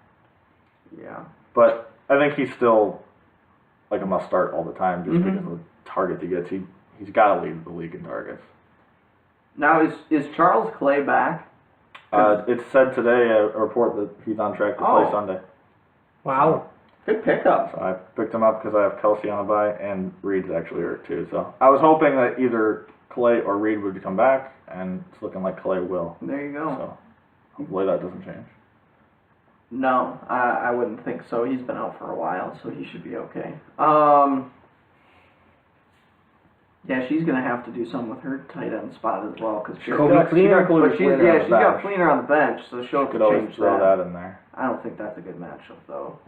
[SPEAKER 2] Yeah.
[SPEAKER 3] But I think he's still a must start all the time just because of the targets he gets. He's got to lead the league in targets.
[SPEAKER 2] Now, is Charles Clay back?
[SPEAKER 3] It said today, a report that he's on track to play Sunday.
[SPEAKER 1] Wow.
[SPEAKER 2] Good pickup.
[SPEAKER 3] So I picked him up because I have Kelsey on a bye, and Reed's actually hurt too. So I was hoping that either Clay or Reed would come back, and it's looking like Clay will.
[SPEAKER 2] There you go.
[SPEAKER 3] So hopefully that doesn't change.
[SPEAKER 2] No, I wouldn't think so. He's been out for a while, so he should be okay. Yeah, she's gonna have to do something with her tight end spot as well because she's got Fleener on the bench, so she'll
[SPEAKER 3] could always
[SPEAKER 2] change
[SPEAKER 3] throw
[SPEAKER 2] that.
[SPEAKER 3] that in there.
[SPEAKER 2] I don't think that's a good matchup though.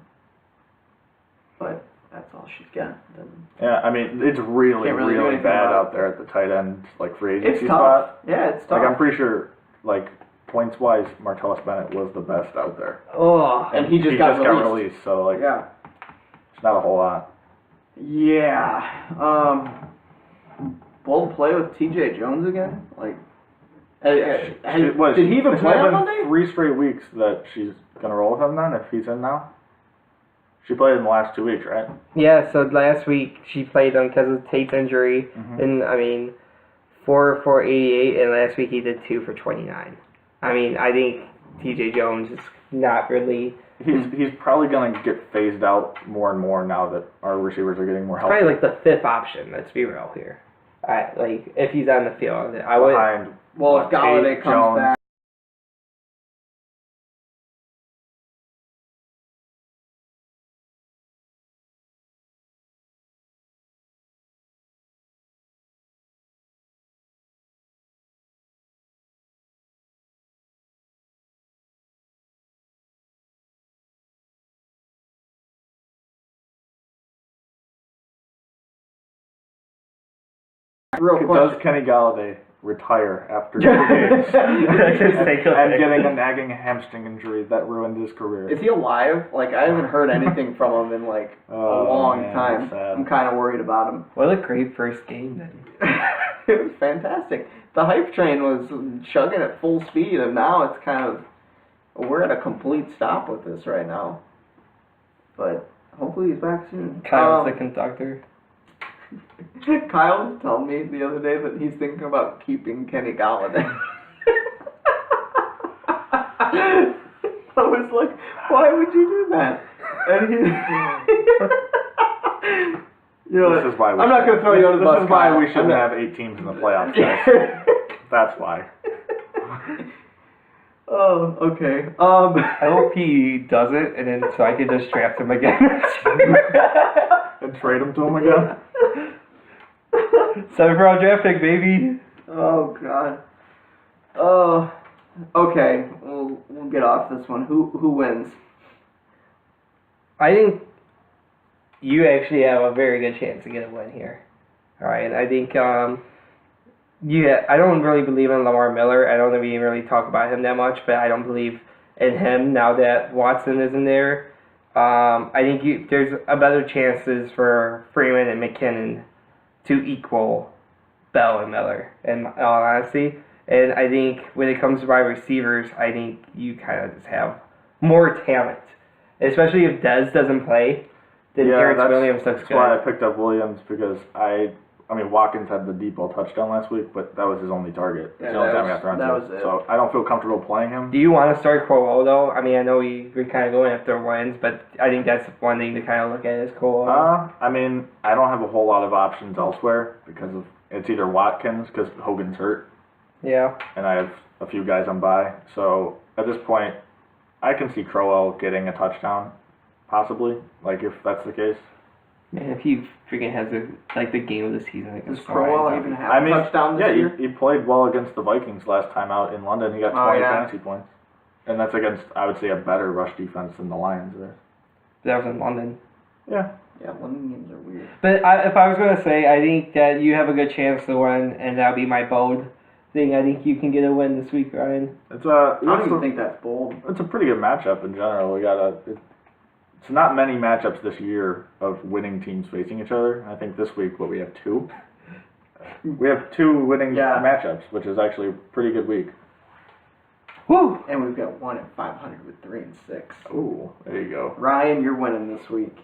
[SPEAKER 2] But that's all she's got. Then
[SPEAKER 3] Yeah, I mean it's really,
[SPEAKER 2] Can't really do
[SPEAKER 3] really
[SPEAKER 2] anything
[SPEAKER 3] bad
[SPEAKER 2] about
[SPEAKER 3] out there at the tight end free agency
[SPEAKER 2] it's tough.
[SPEAKER 3] spot.
[SPEAKER 2] Yeah, it's tough.
[SPEAKER 3] I'm pretty sure points wise, Martellus Bennett was the best out there.
[SPEAKER 1] Oh.
[SPEAKER 2] And he just got released.
[SPEAKER 3] So
[SPEAKER 2] yeah.
[SPEAKER 3] It's not a whole lot.
[SPEAKER 2] Yeah. Bold play with T.J. Jones again? Did he even play on Monday?
[SPEAKER 3] 3 straight weeks that she's going to roll with him then, if he's in now? She played in the last 2 weeks, right?
[SPEAKER 1] Yeah, so last week she played him because of Tate's injury.
[SPEAKER 3] Mm-hmm.
[SPEAKER 1] And, 4 for 88, and last week he did 2 for 29. I think T.J. Jones is not really.
[SPEAKER 3] He's probably gonna get phased out more and more now that our receivers are getting more healthy.
[SPEAKER 1] Probably like the fifth option. Let's be real here. Like if he's on the field, I would.
[SPEAKER 3] Behind,
[SPEAKER 2] Well, if Galladay
[SPEAKER 3] Tate,
[SPEAKER 2] comes
[SPEAKER 3] Jones.
[SPEAKER 2] back. Real question.
[SPEAKER 3] Does Kenny Galladay retire after 2 games and getting a nagging hamstring injury that ruined his career?
[SPEAKER 2] Is he alive? Like, I haven't heard anything from him in, like, a long time. I'm kind of worried about him.
[SPEAKER 1] What a great first game then.
[SPEAKER 2] It was fantastic. The hype train was chugging at full speed, and now it's kind of, we're at a complete stop with this right now. But hopefully he's back soon.
[SPEAKER 1] Kyle's the conductor.
[SPEAKER 2] Kyle was telling me the other day that he's thinking about keeping Kenny Galladay. I was like, why would you do that? And he, you know,
[SPEAKER 3] This is why
[SPEAKER 2] I'm not going to throw you under the bus.
[SPEAKER 3] This is why
[SPEAKER 2] Kyle.
[SPEAKER 3] we shouldn't have 8 teams in the playoffs, guys. That's why.
[SPEAKER 2] Oh, okay.
[SPEAKER 1] I hope he does it, and then so I can just draft him again.
[SPEAKER 3] And trade him to him again?
[SPEAKER 1] 7th round draft pick, baby.
[SPEAKER 2] Oh God. Oh. Okay. We'll get off this one. Who wins?
[SPEAKER 1] I think you actually have a very good chance to get a win here. All right. I think I don't really believe in Lamar Miller. I don't even really talk about him that much, but I don't believe in him now that Watson isn't there. I think there's a better chances for Freeman and McKinnon to equal Bell and Miller, in all honesty. And I think when it comes to wide receivers, I think you kind of just have more talent. Especially if Dez doesn't play, then Terrence Williams looks good.
[SPEAKER 3] That's why I picked up Williams, because I mean, Watkins had the deep ball touchdown last week, but that was his only target.
[SPEAKER 2] Yeah,
[SPEAKER 3] It's the only time he got
[SPEAKER 2] that
[SPEAKER 3] thrown
[SPEAKER 2] was
[SPEAKER 3] to.
[SPEAKER 2] it.
[SPEAKER 3] So I don't feel comfortable playing him.
[SPEAKER 1] Do you want to start Crowell, though? I mean, I know we're kind of going after wins, but I think that's one thing to kind of look at is Crowell.
[SPEAKER 3] I mean, I don't have a whole lot of options elsewhere because of it's either Watkins because Hogan's hurt,
[SPEAKER 1] Yeah.
[SPEAKER 3] and I have a few guys on bye. So at this point, I can see Crowell getting a touchdown, possibly. Like if that's the case.
[SPEAKER 1] Man, if he freaking has the game of the season against
[SPEAKER 2] Does Crowell
[SPEAKER 1] Lions,
[SPEAKER 2] even have a touchdown this year?
[SPEAKER 3] He played well against the Vikings last time out in London. He got 20 fantasy points. And that's against, I would say, a better rush defense than the Lions there.
[SPEAKER 1] that was in London.
[SPEAKER 3] Yeah.
[SPEAKER 2] Yeah, London games are weird.
[SPEAKER 1] But if I was going to say, I think that you have a good chance to win, and that would be my bold thing. I think you can get a win this week, Ryan.
[SPEAKER 2] I don't even think that's bold.
[SPEAKER 3] It's a pretty good matchup in general. It's not many matchups this year of winning teams facing each other. I think this week, we have 2. We have 2 winning matchups, which is actually a pretty good week.
[SPEAKER 1] Woo!
[SPEAKER 2] And we've got 1 at 500 with 3 and 6.
[SPEAKER 3] Ooh, there you go.
[SPEAKER 2] Ryan, you're winning this week.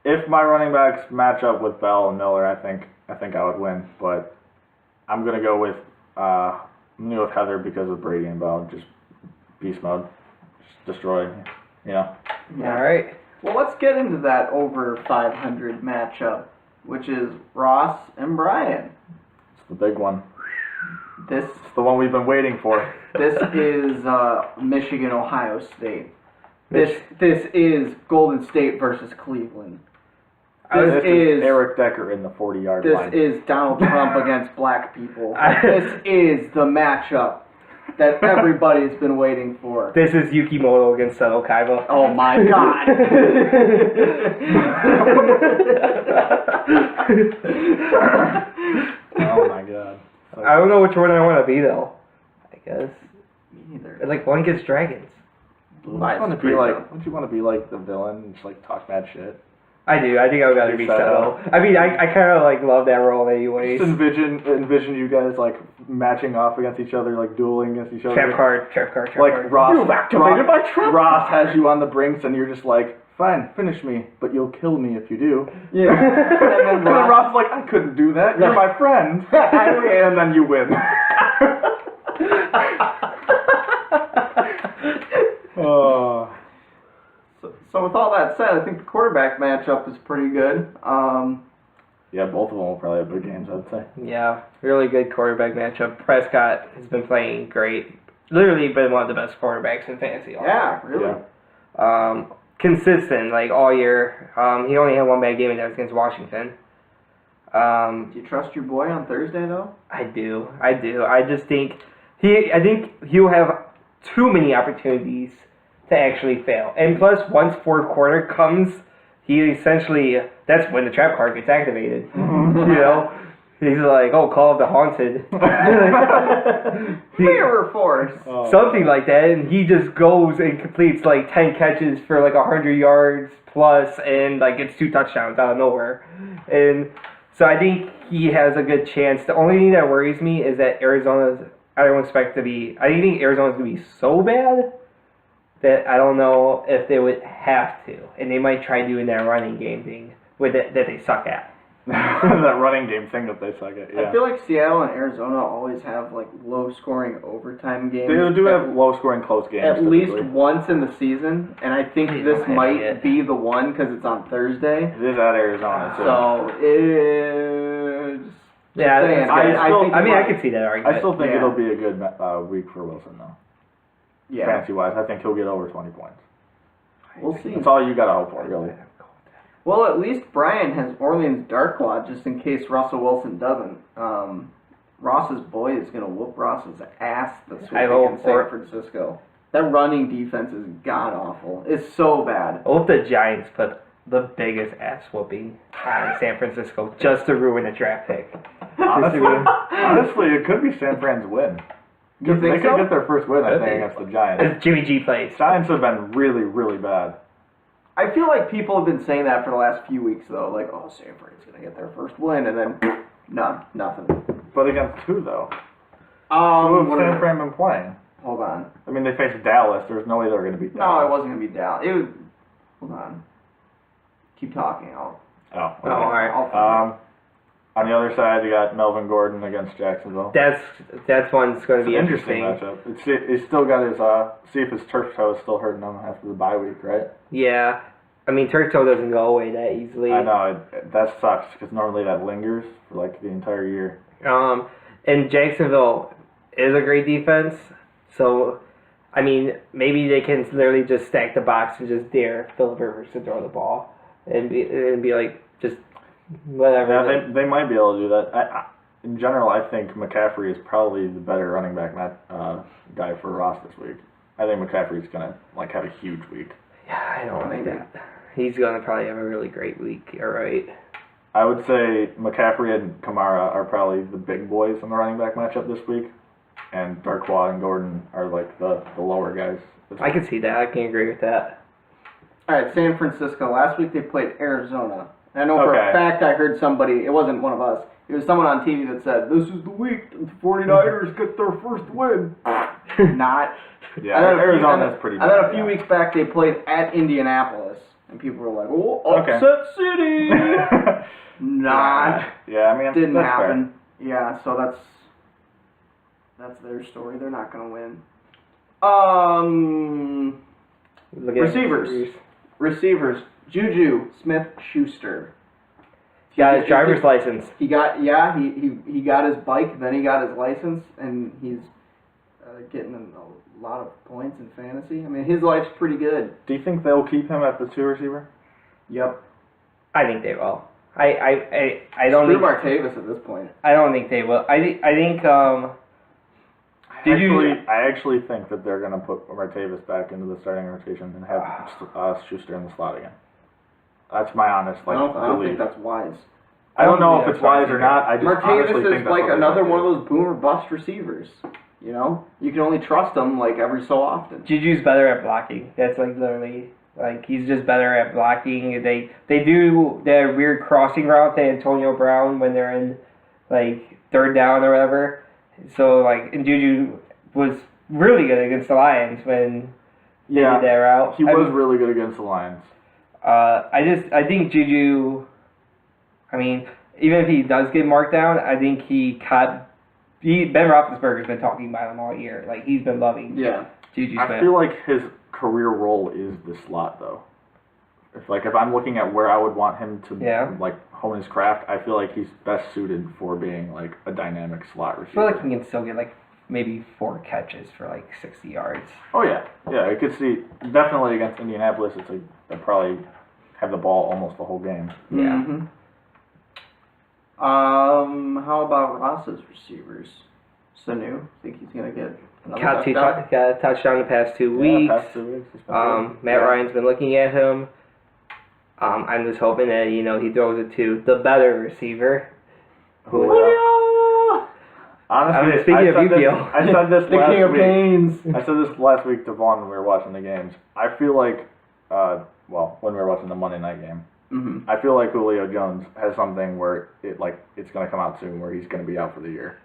[SPEAKER 3] If my running backs match up with Bell and Miller, I think I would win. But I'm gonna go with Heather because of Brady and Bell. Just beast mode, just destroy. Yeah.
[SPEAKER 1] All right.
[SPEAKER 2] Well, let's get into that over 500 matchup, which is Ross and Brian.
[SPEAKER 3] It's the big one.
[SPEAKER 2] This
[SPEAKER 3] It's the one we've been waiting for.
[SPEAKER 2] this is Michigan, Ohio State. This is Golden State versus Cleveland.
[SPEAKER 3] This is Eric Decker in the 40-yard line.
[SPEAKER 2] This is Donald Trump against black people. This is the matchup that everybody's been waiting for.
[SPEAKER 1] This is Yukimoto against Seto Kaiba.
[SPEAKER 2] Oh my God!
[SPEAKER 3] Oh my God.
[SPEAKER 1] I don't know which one I want to be, though. I guess.
[SPEAKER 2] Me neither.
[SPEAKER 1] Like, one gets dragons.
[SPEAKER 3] Wouldn't you want to be like the villain and just like talk mad shit?
[SPEAKER 1] I do. I think I would rather be Seto. I mean, I kind of like love that role anyways.
[SPEAKER 3] Just envision you guys like matching off against each other, like dueling against each other.
[SPEAKER 1] Trap card.
[SPEAKER 3] Like Ross,
[SPEAKER 2] You've activated my trap
[SPEAKER 3] Ross has you on the brinks, and you're just like, fine, finish me, but you'll kill me if you do.
[SPEAKER 2] Yeah.
[SPEAKER 3] And then Ross is like, I couldn't do that. You're my friend. And then you win. Oh.
[SPEAKER 2] So with all that said, I think the quarterback matchup is pretty good.
[SPEAKER 3] Yeah, both of them will probably have big games, I'd say.
[SPEAKER 1] Yeah, really good quarterback matchup. Prescott has been playing great. Literally been one of the best quarterbacks in fantasy all
[SPEAKER 2] Yeah,
[SPEAKER 1] year.
[SPEAKER 2] really.
[SPEAKER 3] Yeah.
[SPEAKER 1] Consistent, like all year. He only had one bad game, and that was against Washington.
[SPEAKER 2] Do you trust your boy on Thursday though?
[SPEAKER 1] I do. I just think he'll have too many opportunities to actually fail. And plus, once fourth quarter comes, he essentially, that's when the trap card gets activated. You know? He's like, oh, Call of the Haunted.
[SPEAKER 2] Mirror Force.
[SPEAKER 3] Oh.
[SPEAKER 1] Something like that, and he just goes and completes like 10 catches for like 100 yards plus, and like gets 2 touchdowns out of nowhere. And so I think he has a good chance. The only thing that worries me is that I think Arizona's going to be so bad that I don't know if they would have to. And they might try doing that running game thing with it that they suck at.
[SPEAKER 3] That running game thing that they suck at, yeah.
[SPEAKER 2] I feel like Seattle and Arizona always have like low-scoring overtime games.
[SPEAKER 3] They do have low-scoring close games.
[SPEAKER 2] At least
[SPEAKER 3] typically.
[SPEAKER 2] once in the season, and I think
[SPEAKER 1] They
[SPEAKER 2] this
[SPEAKER 1] don't have
[SPEAKER 2] might
[SPEAKER 1] it.
[SPEAKER 2] be the one because it's on Thursday.
[SPEAKER 3] It is at Arizona, too.
[SPEAKER 2] So it's
[SPEAKER 1] Yeah,
[SPEAKER 2] saying,
[SPEAKER 3] I still-
[SPEAKER 2] think
[SPEAKER 1] I mean, I
[SPEAKER 2] might-
[SPEAKER 1] could see that argument.
[SPEAKER 3] I still think
[SPEAKER 2] Yeah.
[SPEAKER 3] it'll be a good week for Wilson, though.
[SPEAKER 2] yeah.
[SPEAKER 3] Fantasy-wise, I think he'll get over 20 points.
[SPEAKER 2] We'll see.
[SPEAKER 3] That's all you got to hope for, really.
[SPEAKER 2] Well, at least Brian has Orleans Darkwa just in case Russell Wilson doesn't. Ross's boy is going to whoop Ross's ass this week
[SPEAKER 1] I hope
[SPEAKER 2] against
[SPEAKER 1] for
[SPEAKER 2] San Francisco. That running defense is god-awful. It's so bad.
[SPEAKER 1] I hope the Giants put the biggest ass whooping on San Francisco just to ruin a draft pick.
[SPEAKER 3] Honestly, it could be San Fran's win.
[SPEAKER 2] You
[SPEAKER 3] They
[SPEAKER 2] think
[SPEAKER 3] could
[SPEAKER 2] so?
[SPEAKER 3] get their first win, I
[SPEAKER 1] Could
[SPEAKER 3] think,
[SPEAKER 1] be.
[SPEAKER 3] against the Giants.
[SPEAKER 1] If Jimmy G plays.
[SPEAKER 3] Giants have been really, really bad.
[SPEAKER 2] I feel like people have been saying that for the last few weeks, though. Like, oh, San Fran's going to get their first win, and then nothing.
[SPEAKER 3] But against who, though? Who
[SPEAKER 2] What
[SPEAKER 3] have San Fran been playing?
[SPEAKER 2] Hold on.
[SPEAKER 3] I mean, they faced Dallas. There's no way they were going to beat
[SPEAKER 2] No,
[SPEAKER 3] Dallas.
[SPEAKER 2] it wasn't going to be Dallas. It was. Hold on. Keep talking.
[SPEAKER 3] Oh,
[SPEAKER 1] Oh,
[SPEAKER 3] okay.
[SPEAKER 1] alright.
[SPEAKER 3] On the other side, you got Melvin Gordon against Jacksonville.
[SPEAKER 1] That's one's going to
[SPEAKER 3] It's
[SPEAKER 1] be
[SPEAKER 3] an interesting
[SPEAKER 1] interesting.
[SPEAKER 3] matchup. He's still got his, see if his turf toe is still hurting him after the bye week, right?
[SPEAKER 1] Yeah. I mean, turf toe doesn't go away that easily.
[SPEAKER 3] I know, that sucks, because normally that lingers for like the entire year.
[SPEAKER 1] And Jacksonville is a great defense, so I mean, maybe they can literally just stack the box and just dare Phillip Rivers to throw the ball and be like, just whatever.
[SPEAKER 3] Yeah, they might be able to do that. In general, I think McCaffrey is probably the better running back guy for Ross this week. I think McCaffrey's gonna like have a huge week.
[SPEAKER 1] Yeah, I don't like that. He's gonna probably have a really great week. You're right.
[SPEAKER 3] I would say McCaffrey and Kamara are probably the big boys in the running back matchup this week, and Darkwa and Gordon are like the lower guys.
[SPEAKER 1] I can see that. I can agree with that.
[SPEAKER 2] All right, San Francisco. Last week they played Arizona. And I know for
[SPEAKER 3] Okay.
[SPEAKER 2] a fact I heard somebody, it wasn't one of us, it was someone on TV that said, this is the week that the 49ers get their first win. Not.
[SPEAKER 3] Yeah,
[SPEAKER 2] And then
[SPEAKER 3] Arizona's pretty
[SPEAKER 2] And
[SPEAKER 3] bad.
[SPEAKER 2] then a few weeks back they played at Indianapolis. And people were like, oh, upset
[SPEAKER 3] Okay.
[SPEAKER 2] city. Not.
[SPEAKER 3] Yeah, I mean,
[SPEAKER 2] Didn't
[SPEAKER 3] that's fair.
[SPEAKER 2] happen. Yeah, so that's their story. They're not going to win.
[SPEAKER 1] Look at
[SPEAKER 2] Receivers. Receivers. Juju Smith-Schuster.
[SPEAKER 1] Got his driver's license.
[SPEAKER 2] He got he got his bike, then he got his license, and he's getting a lot of points in fantasy. I mean, his life's pretty good.
[SPEAKER 3] Do you think they'll keep him at the 2 receiver?
[SPEAKER 2] Yep.
[SPEAKER 1] I think they will. I don't
[SPEAKER 2] Screw
[SPEAKER 1] think
[SPEAKER 2] Martavis at this point.
[SPEAKER 1] I don't think they will. I think
[SPEAKER 3] I actually think that they're going to put Martavis back into the starting rotation and have Schuster in the slot again. That's my honest
[SPEAKER 2] I don't
[SPEAKER 3] belief.
[SPEAKER 2] think that's wise.
[SPEAKER 3] I don't know if
[SPEAKER 1] think
[SPEAKER 3] it's
[SPEAKER 1] that's wise
[SPEAKER 3] wise or
[SPEAKER 1] either.
[SPEAKER 3] not. I just honestly
[SPEAKER 2] Martavis
[SPEAKER 3] think
[SPEAKER 2] is
[SPEAKER 3] that's
[SPEAKER 2] like
[SPEAKER 3] what they're
[SPEAKER 2] another
[SPEAKER 3] gonna
[SPEAKER 2] one
[SPEAKER 3] do.
[SPEAKER 2] of those boomer bust receivers. You know, you can only trust him like every so often.
[SPEAKER 1] Juju's better at blocking. That's like literally like he's just better at blocking. They do their weird crossing route to Antonio Brown when they're in like third down or whatever. So like and Juju was really good against the Lions when they
[SPEAKER 3] Yeah,
[SPEAKER 1] did that route.
[SPEAKER 3] he was really good against the Lions.
[SPEAKER 1] I think Juju. I mean, even if he does get marked down, I think he caught Ben Roethlisberger's been talking about him all year. Like, he's been loving
[SPEAKER 2] Yeah.
[SPEAKER 1] Juju
[SPEAKER 3] I
[SPEAKER 1] Smith.
[SPEAKER 3] feel like his career role is the slot, though. If I'm looking at where I would want him to like hone his craft, I feel like he's best suited for being like a dynamic slot
[SPEAKER 1] I
[SPEAKER 3] receiver.
[SPEAKER 1] feel like he can still get like maybe 4 catches for like 60 yards.
[SPEAKER 3] Oh yeah, I could see definitely against Indianapolis. They'll probably have the ball almost the whole game.
[SPEAKER 1] Yeah.
[SPEAKER 2] Mm-hmm. How about Ross's receivers? Sanu, think he's gonna get another touchdown?
[SPEAKER 1] Got a touchdown the past 2 weeks.
[SPEAKER 3] Yeah, past 2 weeks. He's been good.
[SPEAKER 1] Matt Ryan's been looking at him. I'm just hoping that he throws it to the better receiver.
[SPEAKER 3] Julio! Honestly,
[SPEAKER 1] speaking of Yu-Gi-Oh!
[SPEAKER 3] I said this
[SPEAKER 2] The
[SPEAKER 3] last
[SPEAKER 2] king of
[SPEAKER 3] week.
[SPEAKER 2] pains.
[SPEAKER 3] I said this last week to Vaughn when we were watching the games. I feel like, when we were watching the Monday night game,
[SPEAKER 2] Mm-hmm.
[SPEAKER 3] I feel like Julio Jones has something where it's going to come out soon where he's going to be out for the year.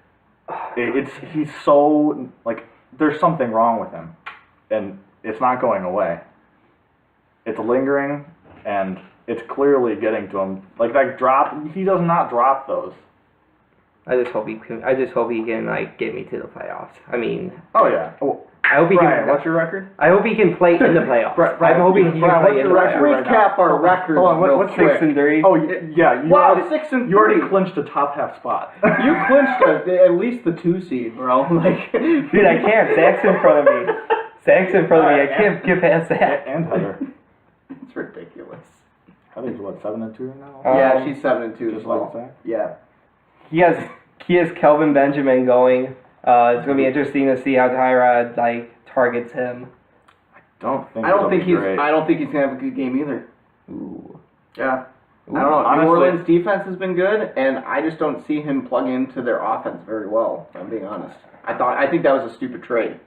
[SPEAKER 3] He's so like there's something wrong with him, and it's not going away. It's lingering, and it's clearly getting to him. Like that drop, he does not drop those.
[SPEAKER 1] I just hope he can like get me to the playoffs. I mean,
[SPEAKER 3] Oh yeah. Oh,
[SPEAKER 1] I hope he
[SPEAKER 3] Brian,
[SPEAKER 1] can.
[SPEAKER 3] what's your record?
[SPEAKER 1] I hope he can play in the playoffs. I'm hoping he can
[SPEAKER 3] Brian,
[SPEAKER 1] play
[SPEAKER 3] what's
[SPEAKER 1] in the
[SPEAKER 3] your record
[SPEAKER 1] playoffs.
[SPEAKER 3] right now?
[SPEAKER 2] Recap our records.
[SPEAKER 3] Hold on,
[SPEAKER 2] real
[SPEAKER 3] what's
[SPEAKER 2] quick.
[SPEAKER 1] 6-3.
[SPEAKER 3] Oh yeah, you
[SPEAKER 2] Wow,
[SPEAKER 3] already,
[SPEAKER 2] 6-3.
[SPEAKER 3] you already clinched a top half spot.
[SPEAKER 2] You clinched at least the 2 seed, bro. Like,
[SPEAKER 1] Dude, I can't. Zach's in front of me. Zach's in front of me. I can't get past that.
[SPEAKER 3] And Heather.
[SPEAKER 2] It's ridiculous.
[SPEAKER 3] Heather's what, 7-2 now?
[SPEAKER 2] Yeah, she's 7-2
[SPEAKER 3] just
[SPEAKER 2] as well.
[SPEAKER 3] like Zach?
[SPEAKER 2] Yeah.
[SPEAKER 1] He has Kelvin Benjamin going. It's gonna be interesting to see how Tyrod targets him.
[SPEAKER 2] I don't think he's gonna have a good game either.
[SPEAKER 1] Ooh.
[SPEAKER 2] Yeah.
[SPEAKER 1] Ooh.
[SPEAKER 2] I don't know.
[SPEAKER 3] Honestly-
[SPEAKER 2] New Orleans defense has been good, and I just don't see him plug into their offense very well. If I'm being honest. I think that was a stupid trade.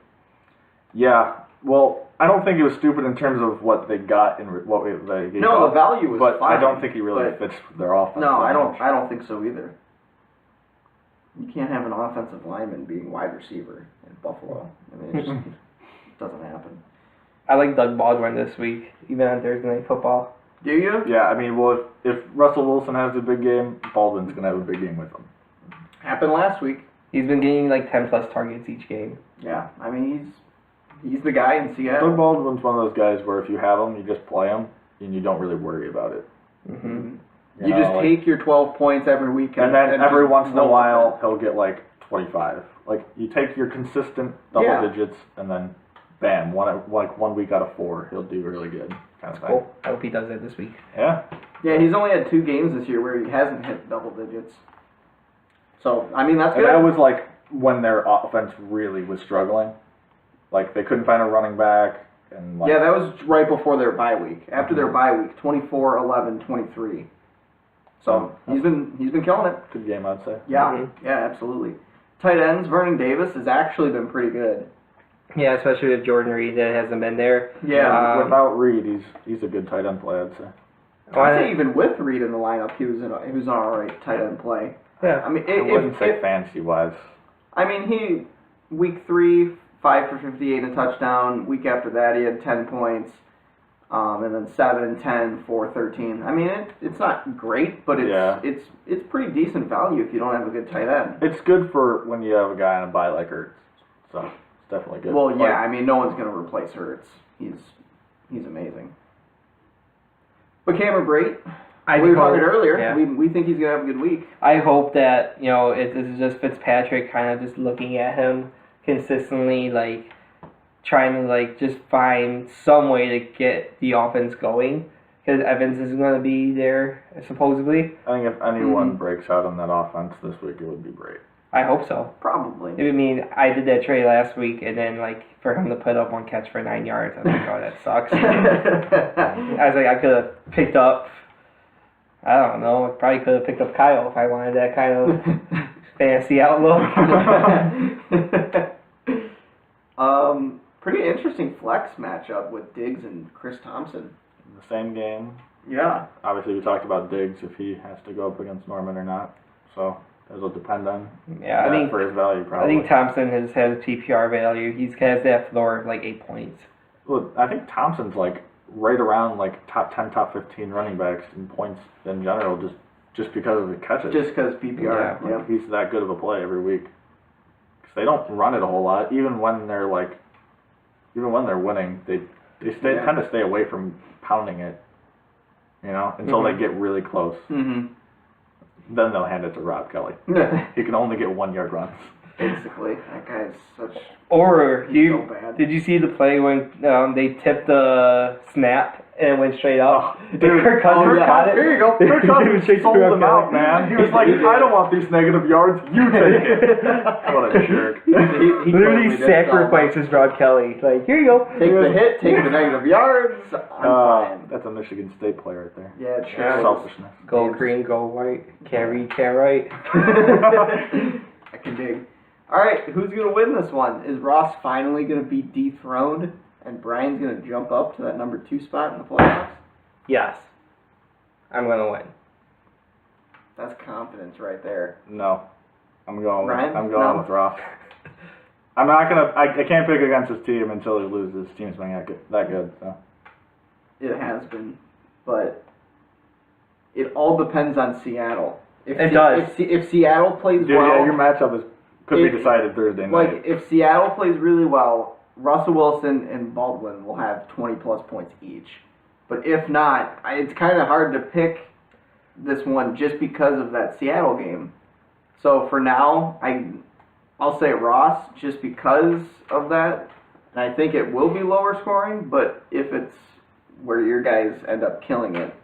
[SPEAKER 3] Yeah, well, I don't think it was stupid in terms of what they got and what they gave
[SPEAKER 2] No,
[SPEAKER 3] up,
[SPEAKER 2] the value was
[SPEAKER 3] but
[SPEAKER 2] fine.
[SPEAKER 3] I don't think he really
[SPEAKER 2] but-
[SPEAKER 3] fits their offense.
[SPEAKER 2] No,
[SPEAKER 3] that
[SPEAKER 2] I don't.
[SPEAKER 3] much.
[SPEAKER 2] I don't think so either. You can't have an offensive lineman being wide receiver in Buffalo. I mean, it just doesn't happen.
[SPEAKER 1] I like Doug Baldwin this week, even on Thursday Night Football.
[SPEAKER 2] Do you?
[SPEAKER 3] Yeah, I mean, well, if Russell Wilson has a big game, Baldwin's gonna have a big game with him.
[SPEAKER 2] Happened last week.
[SPEAKER 1] He's been getting 10+ targets each game.
[SPEAKER 2] Yeah, I mean he's the guy in
[SPEAKER 3] Doug
[SPEAKER 2] Seattle.
[SPEAKER 3] Baldwin's one of those guys where if you have him, you just play him and you don't really worry about it.
[SPEAKER 1] Mm-hmm.
[SPEAKER 2] You
[SPEAKER 3] know,
[SPEAKER 2] just take your 12 points every week,
[SPEAKER 3] and then every
[SPEAKER 2] just
[SPEAKER 3] once in a
[SPEAKER 2] roll
[SPEAKER 3] while
[SPEAKER 2] with
[SPEAKER 3] he'll get 25. Like you take your consistent double
[SPEAKER 2] Yeah.
[SPEAKER 3] digits and then bam, 1 week out of 4 he'll do really good kind of thing.
[SPEAKER 1] Cool. I hope he does that this week.
[SPEAKER 3] Yeah.
[SPEAKER 2] it. Yeah, he's only had 2 games this year where he hasn't hit double digits. So I mean that's
[SPEAKER 3] And
[SPEAKER 2] good.
[SPEAKER 3] that was when their offense really was struggling. Like they couldn't find a running back and
[SPEAKER 2] Yeah, that was right before their bye week. After their
[SPEAKER 3] Mhm.
[SPEAKER 2] bye week, 24, 11, 23. So he's been killing it.
[SPEAKER 3] good game I'd say.
[SPEAKER 2] Yeah,
[SPEAKER 1] Mhm.
[SPEAKER 2] yeah, absolutely. Tight ends, Vernon Davis has actually been pretty good.
[SPEAKER 1] Yeah, especially with Jordan Reed that hasn't been there.
[SPEAKER 2] Yeah,
[SPEAKER 3] Without Reed, he's a good tight end play, I'd say.
[SPEAKER 2] I'd say even with Reed in the lineup, he was an alright tight end play.
[SPEAKER 1] Yeah.
[SPEAKER 2] I mean,
[SPEAKER 3] I wouldn't say fancy wise.
[SPEAKER 2] he week 3, 5 for 58 and a touchdown. Week after that, he had 10 points. And then 7, 10, 4, 13. I mean, it's not great, but it's pretty decent value if you don't have a good tight end.
[SPEAKER 3] It's good for when you have a guy on a bye like Ertz. So it's definitely good.
[SPEAKER 2] Well, yeah, I mean, no one's going to replace Hurts. He's amazing. But Cameron Brate, we were talking earlier.
[SPEAKER 1] Yeah.
[SPEAKER 2] We think he's going to have a good week.
[SPEAKER 1] I hope that this is just Fitzpatrick kind of just looking at him consistently, trying to just find some way to get the offense going. Because Evans is going to be there supposedly.
[SPEAKER 3] I think if anyone breaks out on that offense this week, it would be Brate.
[SPEAKER 1] I hope so.
[SPEAKER 2] Probably.
[SPEAKER 1] I mean, I did that trade last week, and then for him to put up 1 catch for 9 yards, I was like, oh, that sucks. I was like, I could have picked up. I don't know. I probably could have picked up Kyle if I wanted that kind of fantasy outlook.
[SPEAKER 2] Pretty interesting flex matchup with Diggs and Chris Thompson.
[SPEAKER 3] In the same game,
[SPEAKER 2] Yeah.
[SPEAKER 3] obviously we talked about Diggs if he has to go up against Norman or not. So it'll depend on
[SPEAKER 1] Yeah, I
[SPEAKER 3] that
[SPEAKER 1] think
[SPEAKER 3] for his value probably.
[SPEAKER 1] I think Thompson has PPR value. He has that floor of 8 points.
[SPEAKER 3] Well, I think Thompson's right around top 10, top 15 running backs in points in general, just because of the catches.
[SPEAKER 2] Just because PPR.
[SPEAKER 1] Yeah.
[SPEAKER 2] Yeah.
[SPEAKER 3] He's that good of a play every week. They don't run it a whole lot, even when they're winning. They tend to stay away from pounding it, until they get really close.
[SPEAKER 2] Mm-hmm.
[SPEAKER 3] Then they'll hand it to Rob Kelly. He can only get 1 yard runs.
[SPEAKER 2] Basically, that guy's such.
[SPEAKER 1] Or
[SPEAKER 2] so bad.
[SPEAKER 1] did you see the play when they tipped the snap and it went straight up?
[SPEAKER 3] Dude, Kirk Cousins got it. Here you go. Kirk Cousins sold him out, man. He was like, I don't want these negative yards. You take it. What a jerk.
[SPEAKER 2] He
[SPEAKER 1] Literally
[SPEAKER 2] totally
[SPEAKER 1] sacrifices Rob Kelly. Like, here you go.
[SPEAKER 2] Take the hit, take the negative yards. I'm fine.
[SPEAKER 3] That's a Michigan State player right there.
[SPEAKER 2] Yeah, it sure is.
[SPEAKER 3] Selfishness.
[SPEAKER 1] Go green, go white. Can't read, can't write.
[SPEAKER 2] I can dig. All right, who's going to win this one? Is Ross finally going to be dethroned and Brian's going to jump up to that number 2 spot in the playoffs?
[SPEAKER 1] Yes. I'm going to win.
[SPEAKER 2] That's confidence right there.
[SPEAKER 3] No. I'm going
[SPEAKER 2] Ryan?
[SPEAKER 3] with Ross. I'm not going to... I can't pick against his team until he loses. His team's been that good, so...
[SPEAKER 2] It has been, but it all depends on Seattle.
[SPEAKER 1] It does.
[SPEAKER 2] If Seattle plays well...
[SPEAKER 3] Yeah, your matchup could be decided Thursday night.
[SPEAKER 2] Like, if Seattle plays really well, Russell Wilson and Baldwin will have 20-plus points each. But if not, it's kind of hard to pick this one just because of that Seattle game. So for now, I'll say Ross just because of that. And I think it will be lower scoring, but if it's where your guys end up killing it,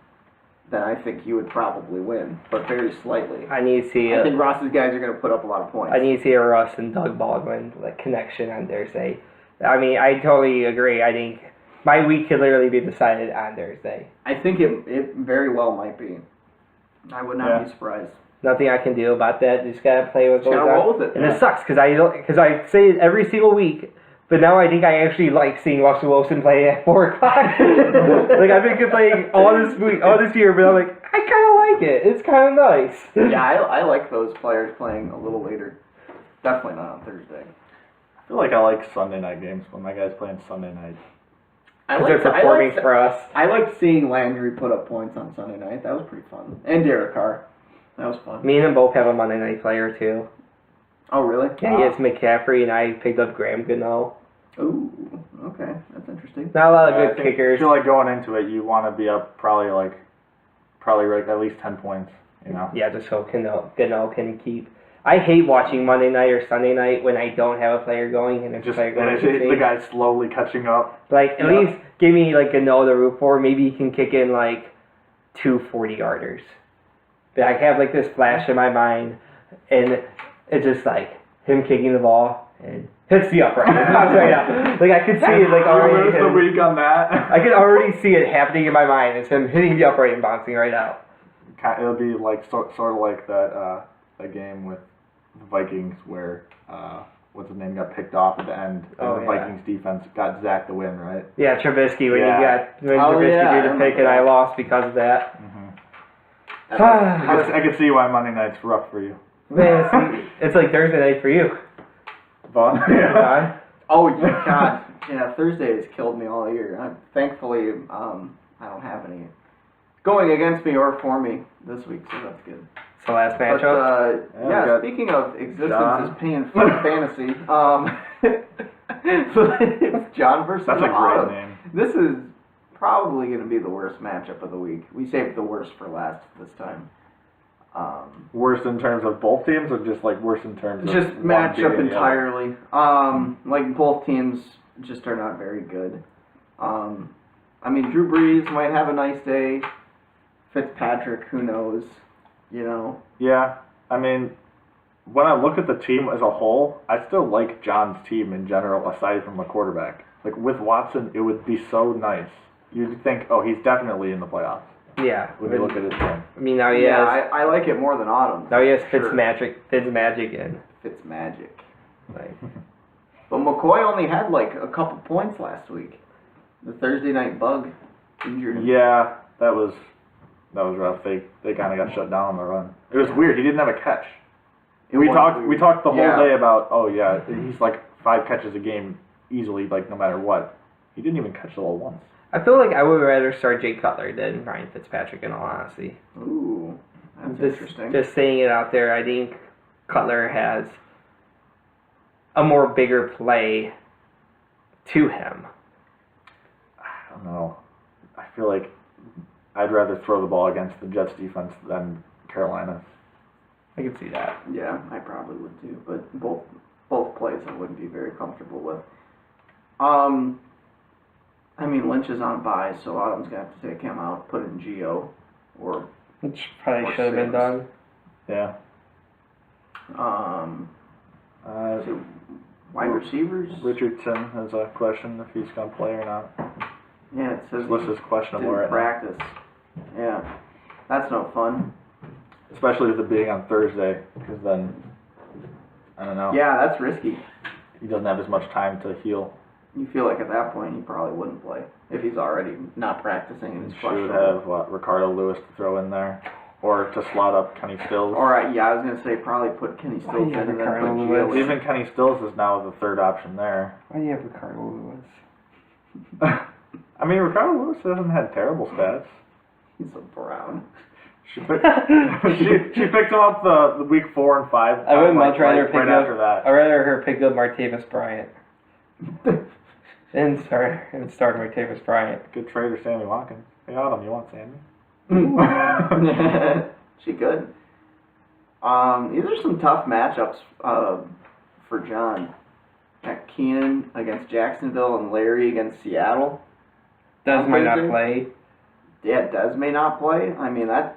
[SPEAKER 2] then I think you would probably win, but very slightly.
[SPEAKER 1] I need to see.
[SPEAKER 2] I think Ross's guys are going to put up a lot of points.
[SPEAKER 1] I need to see a Russ and Doug Baldwin connection on Thursday. I mean, I totally agree. I think my week could literally be decided on Thursday.
[SPEAKER 2] I think it very well might be. I would not be surprised.
[SPEAKER 1] Nothing I can do about that. Just gotta play with what goes on.
[SPEAKER 2] Roll with it.
[SPEAKER 1] And it sucks because I say it every single week. But now I think I actually like seeing Russell Wilson play at 4 o'clock. Like, I've been complaining all this year, but I'm like, I kind of like it. It's kind of nice.
[SPEAKER 2] Yeah, I like those players playing a little later. Definitely not on Thursday.
[SPEAKER 3] I feel like I like Sunday night games when my guys playing Sunday night.
[SPEAKER 1] They're performing for us.
[SPEAKER 2] I liked seeing Landry put up points on Sunday night. That was pretty fun. And Derek Carr. That was fun.
[SPEAKER 1] Me and him both have a Monday night player, too.
[SPEAKER 2] Oh, really?
[SPEAKER 1] Yeah, he has McCaffrey, and I picked up Graham Gano.
[SPEAKER 2] Ooh, okay. That's interesting.
[SPEAKER 1] Not a lot of good
[SPEAKER 3] I
[SPEAKER 1] kickers.
[SPEAKER 3] feel like going into it, you want to be up probably at least 10 points,
[SPEAKER 1] Yeah, just so Gano can keep. I hate watching Monday night or Sunday night when I don't have a player going and there's a player going.
[SPEAKER 3] The guy's slowly catching up.
[SPEAKER 1] Like, at least give me, Gano to root for. Maybe he can kick in, 2 40-yarders. But I have, this flash in my mind, and it's just, him kicking the ball and hits the upright. Right out. I could see it, already.
[SPEAKER 3] The week on that.
[SPEAKER 1] I can already see it happening in my mind. It's him hitting the upright and bouncing right out.
[SPEAKER 3] It'll be sort of like that game with the Vikings where what's his name got picked off at the end. And the Vikings defense got Zach the win, right?
[SPEAKER 1] Yeah, Trubisky when Trubisky did the pick and I lost because of that.
[SPEAKER 3] I can see why Monday night's rough for you.
[SPEAKER 1] Man, it's like Thursday night for you.
[SPEAKER 3] Fun.
[SPEAKER 2] Oh God! Yeah, Thursday has killed me all year. Thankfully, I don't have any going against me or for me this week, so that's good.
[SPEAKER 1] It's the last matchup.
[SPEAKER 2] But, speaking of existence is paying for fantasy. It's John versus
[SPEAKER 3] That's a
[SPEAKER 2] Autumn.
[SPEAKER 3] great name.
[SPEAKER 2] This is probably going to be the worst matchup of the week. We saved the worst for last this time.
[SPEAKER 3] Worse in terms of both teams, or just worse in terms of
[SPEAKER 2] just
[SPEAKER 3] one
[SPEAKER 2] matchup
[SPEAKER 3] beating the other?
[SPEAKER 2] entirely. Both teams just are not very good. Drew Brees might have a nice day. Fitzpatrick, who knows?
[SPEAKER 3] Yeah, when I look at the team as a whole, I still like John's team in general, aside from the quarterback. With Watson, it would be so nice. You'd think, oh, he's definitely in the playoffs.
[SPEAKER 1] Yeah.
[SPEAKER 3] When you look at his team.
[SPEAKER 1] Now he has...
[SPEAKER 2] I like it more than Autumn.
[SPEAKER 1] Now he has Fitzmagic in.
[SPEAKER 2] Fitzmagic. But McCoy only had a couple points last week. The Thursday night bug injured him.
[SPEAKER 3] Yeah, that was rough. They kind of got shut down on the run. It was weird. He didn't have a catch. We talked the whole day about, he's 5 catches a game easily, no matter what. He didn't even catch the ball once.
[SPEAKER 1] I feel like I would rather start Jay Cutler than Ryan Fitzpatrick, in all honesty.
[SPEAKER 2] Ooh, that's interesting.
[SPEAKER 1] Just saying it out there, I think Cutler has a more bigger play to him.
[SPEAKER 3] I don't know. I feel like I'd rather throw the ball against the Jets defense than Carolina's.
[SPEAKER 1] I can see that.
[SPEAKER 2] Yeah, I probably would too, but both plays I wouldn't be very comfortable with. I mean, Lynch is on bye, so Autumn's going to have to take him out, put in Gio, or
[SPEAKER 1] Which probably
[SPEAKER 2] Or
[SPEAKER 1] should have been
[SPEAKER 2] Sims.
[SPEAKER 1] done.
[SPEAKER 3] Yeah.
[SPEAKER 2] so wide receivers.
[SPEAKER 3] Richardson has a question if he's going to play or not.
[SPEAKER 2] Yeah, it says
[SPEAKER 3] His list is questionable
[SPEAKER 2] didn't
[SPEAKER 3] right now.
[SPEAKER 2] practice. Yeah, that's no fun.
[SPEAKER 3] Especially with it being on Thursday, because then, I don't know,
[SPEAKER 2] Yeah, that's risky.
[SPEAKER 3] he doesn't have as much time to heal.
[SPEAKER 2] You feel like at that point he probably wouldn't play if he's already not practicing and
[SPEAKER 3] He
[SPEAKER 2] he's
[SPEAKER 3] should
[SPEAKER 2] questionable.
[SPEAKER 3] have Ricardo Lewis to throw in there, or to slot up Kenny Stills.
[SPEAKER 2] All right, yeah, I was gonna say probably put Kenny
[SPEAKER 1] Why
[SPEAKER 2] Stills
[SPEAKER 1] do you
[SPEAKER 2] in
[SPEAKER 1] have
[SPEAKER 2] and then put
[SPEAKER 1] Ricardo
[SPEAKER 2] Gio
[SPEAKER 1] Lewis?
[SPEAKER 2] in.
[SPEAKER 3] Even Kenny Stills is now the third option there.
[SPEAKER 1] Why do you have Ricardo Lewis?
[SPEAKER 3] I mean, Ricardo Lewis hasn't had terrible stats.
[SPEAKER 2] He's a Brown.
[SPEAKER 3] She picked him up the week 4 and 5.
[SPEAKER 1] I would much
[SPEAKER 3] like,
[SPEAKER 1] rather
[SPEAKER 3] right
[SPEAKER 1] pick
[SPEAKER 3] after
[SPEAKER 1] up.
[SPEAKER 3] that.
[SPEAKER 1] I'd rather her pick up Martavis Bryant and start Martavis Bryant.
[SPEAKER 3] Good trader, Sammy Watkins. Hey, Autumn, you want Sammy?
[SPEAKER 2] She could. These are some tough matchups for John. Got Keenan against Jacksonville and Larry against Seattle.
[SPEAKER 1] Does might not
[SPEAKER 2] Thursday?
[SPEAKER 1] play.
[SPEAKER 2] Yeah, Des may not play. I mean that's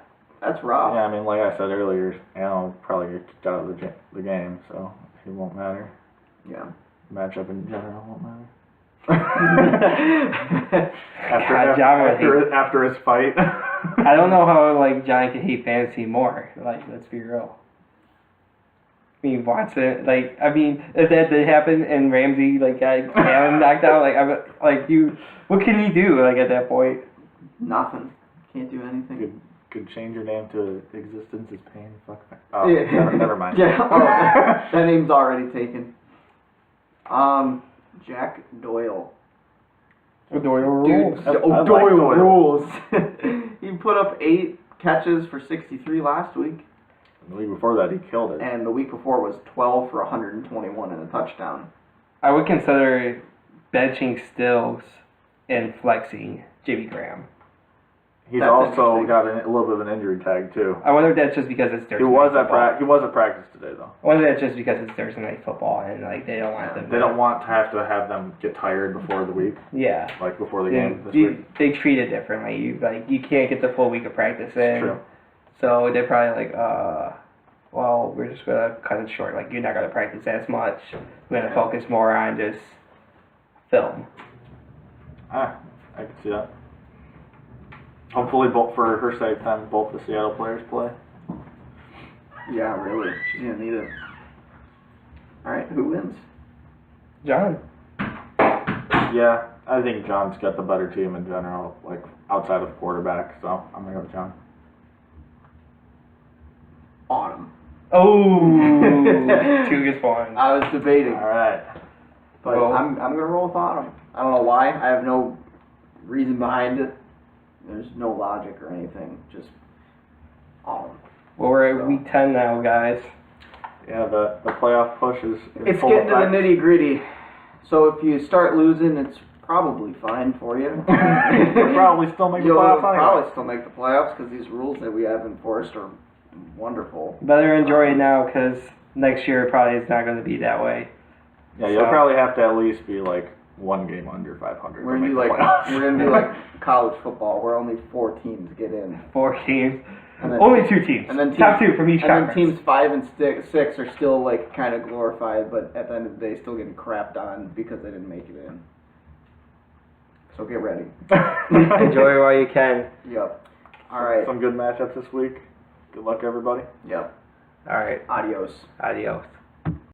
[SPEAKER 2] rough.
[SPEAKER 3] Yeah, I mean, like I said earlier, Allen will probably get kicked out of the game, so it won't matter.
[SPEAKER 2] Yeah.
[SPEAKER 3] Matchup in general won't matter.
[SPEAKER 1] God, John would
[SPEAKER 3] after his fight.
[SPEAKER 1] I don't know how like John can hate fantasy more. Like, let's be real. I mean, Watson. Like, I mean, if that did happen and Ramsey like got Allen knocked out, what can he do? Like at that point,
[SPEAKER 2] Nothing. Can't do anything.
[SPEAKER 3] Could change your name to Existence is Pain. Fuck that. Oh,
[SPEAKER 2] Yeah.
[SPEAKER 3] never mind.
[SPEAKER 2] Yeah, that name's already taken. Jack Doyle.
[SPEAKER 1] Doyle
[SPEAKER 2] Dude,
[SPEAKER 1] rules.
[SPEAKER 3] I like
[SPEAKER 2] Doyle
[SPEAKER 3] Doyle.
[SPEAKER 2] rules. He put up 8 catches for 63 last week,
[SPEAKER 3] The week before that, he killed it.
[SPEAKER 2] and the week before was 12 for 121 and a touchdown.
[SPEAKER 1] I would consider benching Stills and flexing Jimmy Graham.
[SPEAKER 3] He's
[SPEAKER 2] That's
[SPEAKER 3] also
[SPEAKER 2] interesting.
[SPEAKER 3] got a little bit of an injury tag too.
[SPEAKER 1] I wonder if that's just because it's Thursday
[SPEAKER 3] He was
[SPEAKER 1] night
[SPEAKER 3] at
[SPEAKER 1] football.
[SPEAKER 3] he was at practice today though.
[SPEAKER 1] I wonder if that's just because it's Thursday night football and like they don't want them.
[SPEAKER 3] They don't want to have them get tired before the week,
[SPEAKER 1] Yeah.
[SPEAKER 3] like before the game this
[SPEAKER 1] They,
[SPEAKER 3] week.
[SPEAKER 1] they treat it differently. You can't get the full week of practice in.
[SPEAKER 3] True.
[SPEAKER 1] So they're probably like, well, we're just gonna cut it short. Like, you're not gonna practice as much. We're gonna focus more on just film.
[SPEAKER 3] I can see that. Hopefully, both for her sake, then both the Seattle players play.
[SPEAKER 2] Yeah, really. She's gonna need it. All right, who wins?
[SPEAKER 1] John.
[SPEAKER 3] Yeah, I think John's got the better team in general, like outside of quarterback. So I'm gonna go with John.
[SPEAKER 2] Autumn.
[SPEAKER 1] Oh, 2 gets 1.
[SPEAKER 2] I was debating,
[SPEAKER 3] All right.
[SPEAKER 2] but
[SPEAKER 1] Well-
[SPEAKER 2] I'm gonna roll with Autumn. I don't know why. I have no reason behind it. There's no logic or anything. Just Autumn.
[SPEAKER 1] Well, we're at week 10 now, guys.
[SPEAKER 3] Yeah, the playoff push is in
[SPEAKER 2] It's
[SPEAKER 3] full
[SPEAKER 2] getting to the
[SPEAKER 3] effect.
[SPEAKER 2] nitty gritty. So if you start losing, it's probably fine for you.
[SPEAKER 3] We'll probably still make the
[SPEAKER 2] You'll
[SPEAKER 3] playoffs anyway.
[SPEAKER 2] probably still make the playoffs because these rules that we have enforced are wonderful.
[SPEAKER 1] Better enjoy it now because next year probably is not going to be that way.
[SPEAKER 3] Yeah, you'll
[SPEAKER 1] So-
[SPEAKER 3] probably have to at least be like 1 game under 500
[SPEAKER 2] We're
[SPEAKER 3] to
[SPEAKER 2] gonna
[SPEAKER 3] make
[SPEAKER 2] do
[SPEAKER 3] the
[SPEAKER 2] like
[SPEAKER 3] playoffs.
[SPEAKER 2] we're gonna do like college football, where only 4 teams get in,
[SPEAKER 1] 4 teams.
[SPEAKER 2] and then
[SPEAKER 1] Only 2 teams.
[SPEAKER 2] and then
[SPEAKER 1] Top
[SPEAKER 2] teams-
[SPEAKER 1] 2 from each
[SPEAKER 2] and then
[SPEAKER 1] conference.
[SPEAKER 2] teams 5 and 6 are still like kind of glorified, but at the end of the day, still getting crapped on because they didn't make it in. So get ready.
[SPEAKER 1] Enjoy while you can.
[SPEAKER 2] Yep. All right.
[SPEAKER 3] Some good matchups this week. Good luck, everybody.
[SPEAKER 2] Yep.
[SPEAKER 1] All right.
[SPEAKER 2] Adios.
[SPEAKER 1] Adios.